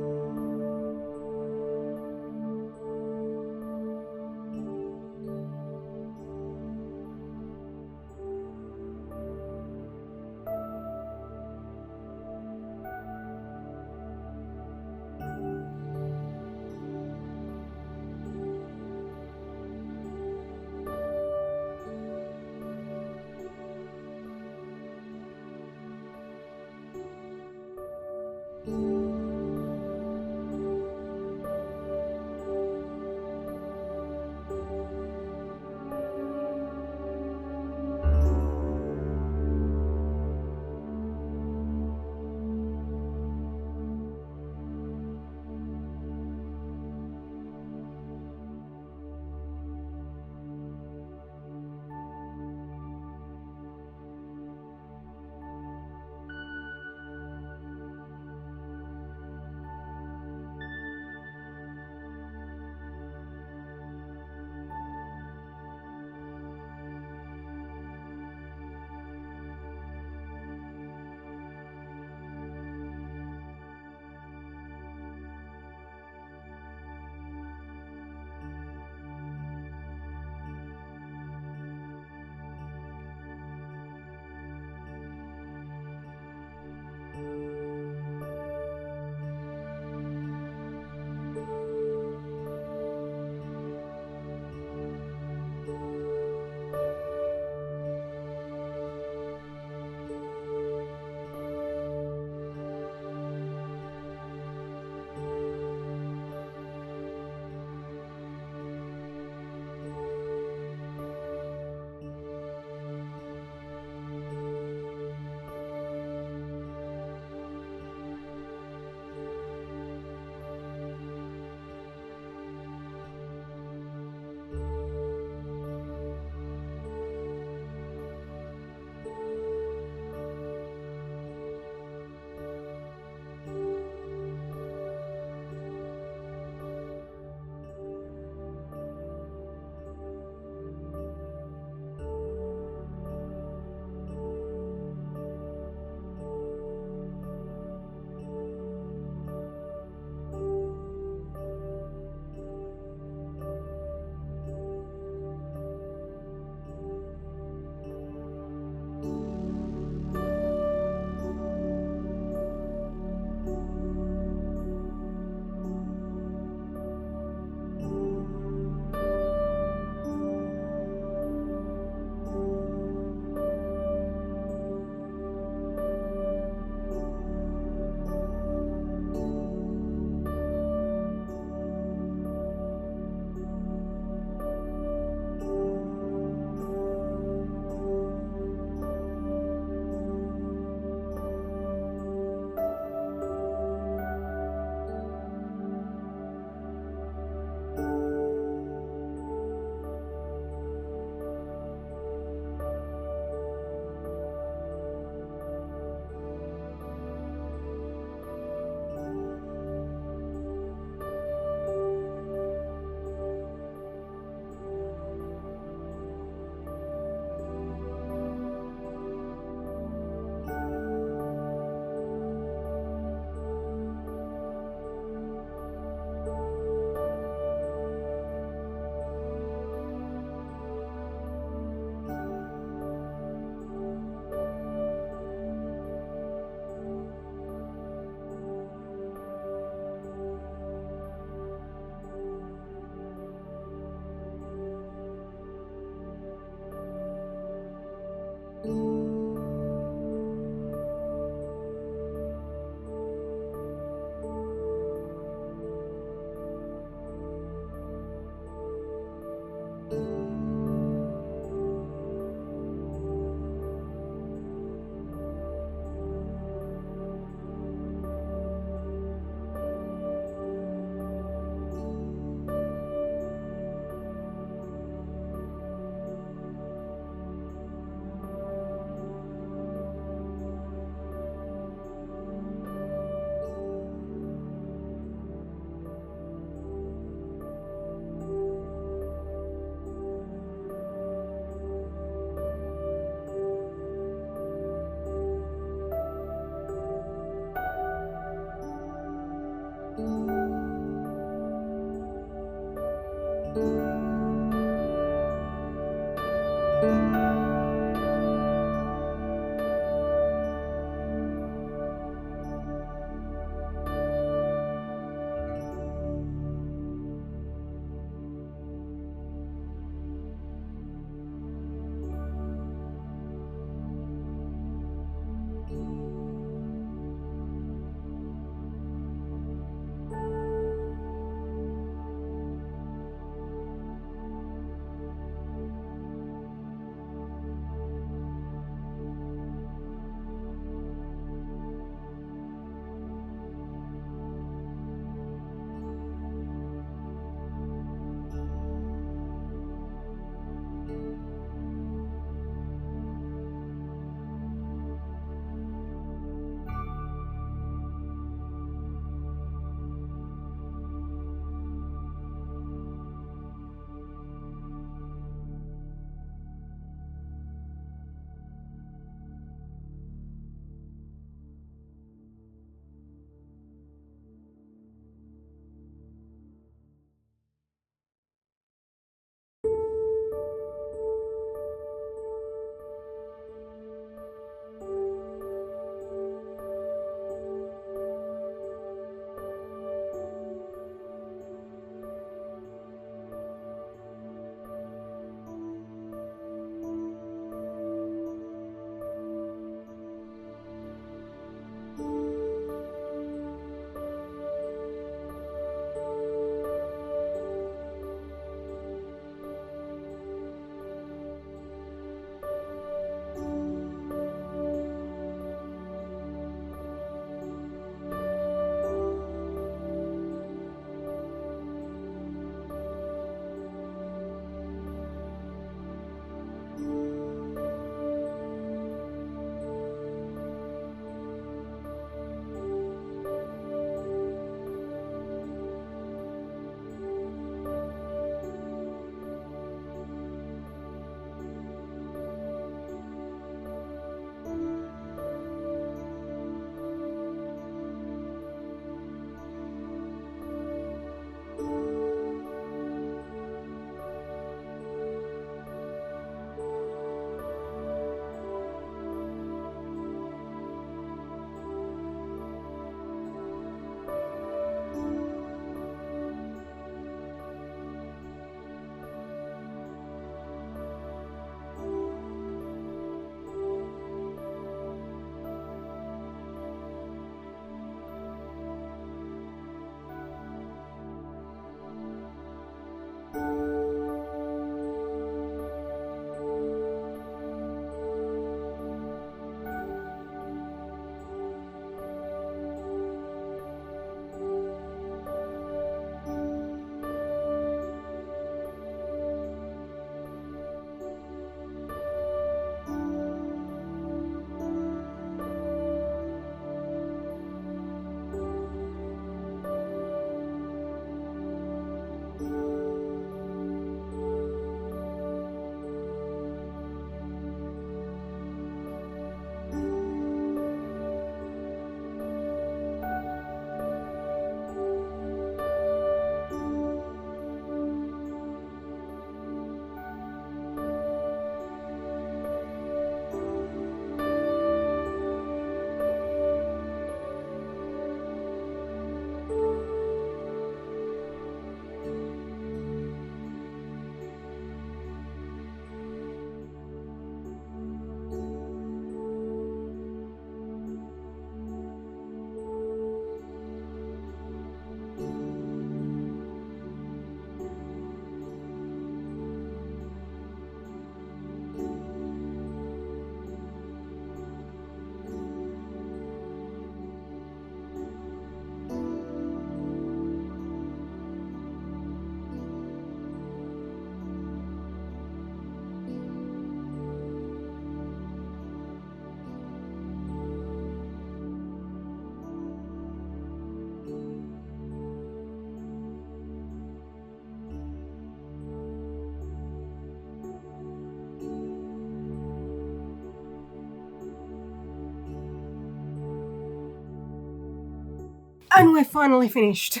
A: And we're finally finished.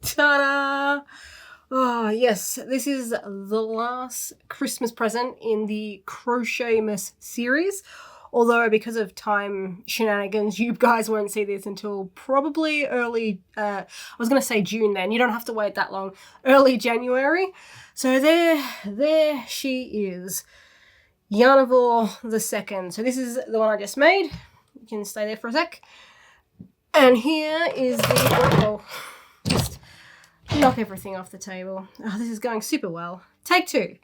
A: Ta-da! Oh, yes, this is the last Christmas present in the Crochet-mas series. Although, because of time shenanigans, you guys won't see this until probably early, I was going to say June then, you don't have to wait that long, early January. So there she is, Yarnivore the second. So this is the one I just made. You can stay there for a sec. And here is the, just knock everything off the table. Oh, this is going super well. Take two,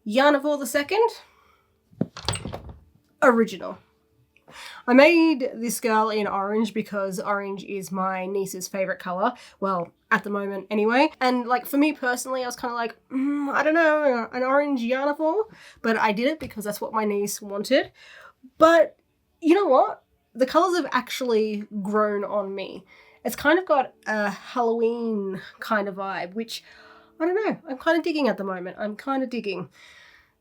A: Yarnivore the second. Original. I made this girl in orange because orange is my niece's favourite colour. Well, at the moment anyway. And like for me personally, I was kind of like, I don't know, an orange Yarnivore. But I did it because that's what my niece wanted. But you know what? The colours have actually grown on me. It's kind of got a Halloween kind of vibe, which, I don't know, I'm kind of digging at the moment. I'm kind of digging.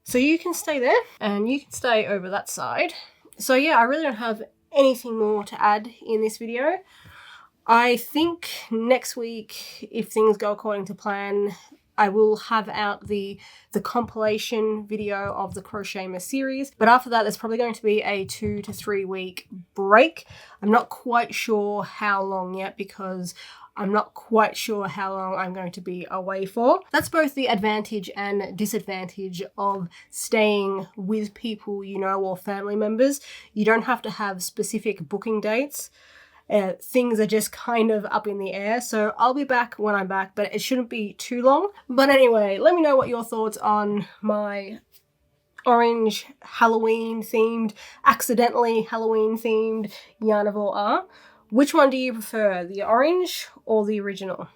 A: So you can stay there and you can stay over that side. So yeah, I really don't have anything more to add in this video. I think next week, if things go according to plan, I will have out the compilation video of the Crochet-mas series. But after that, there's probably going to be a 2 to 3 week break. I'm not quite sure how long yet because I'm not quite sure how long I'm going to be away for. That's both the advantage and disadvantage of staying with people you know or family members. You don't have to have specific booking dates. Things are just kind of up in the air, so I'll be back when I'm back, but it shouldn't be too long. But anyway, let me know what your thoughts on my orange Halloween themed, accidentally Halloween themed Yarnivore are. Which one do you prefer, the orange or the original?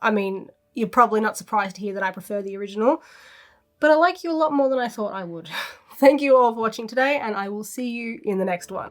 A: I mean, you're probably not surprised to hear that I prefer the original, but I like you a lot more than I thought I would. Thank you all for watching today, and I will see you in the next one.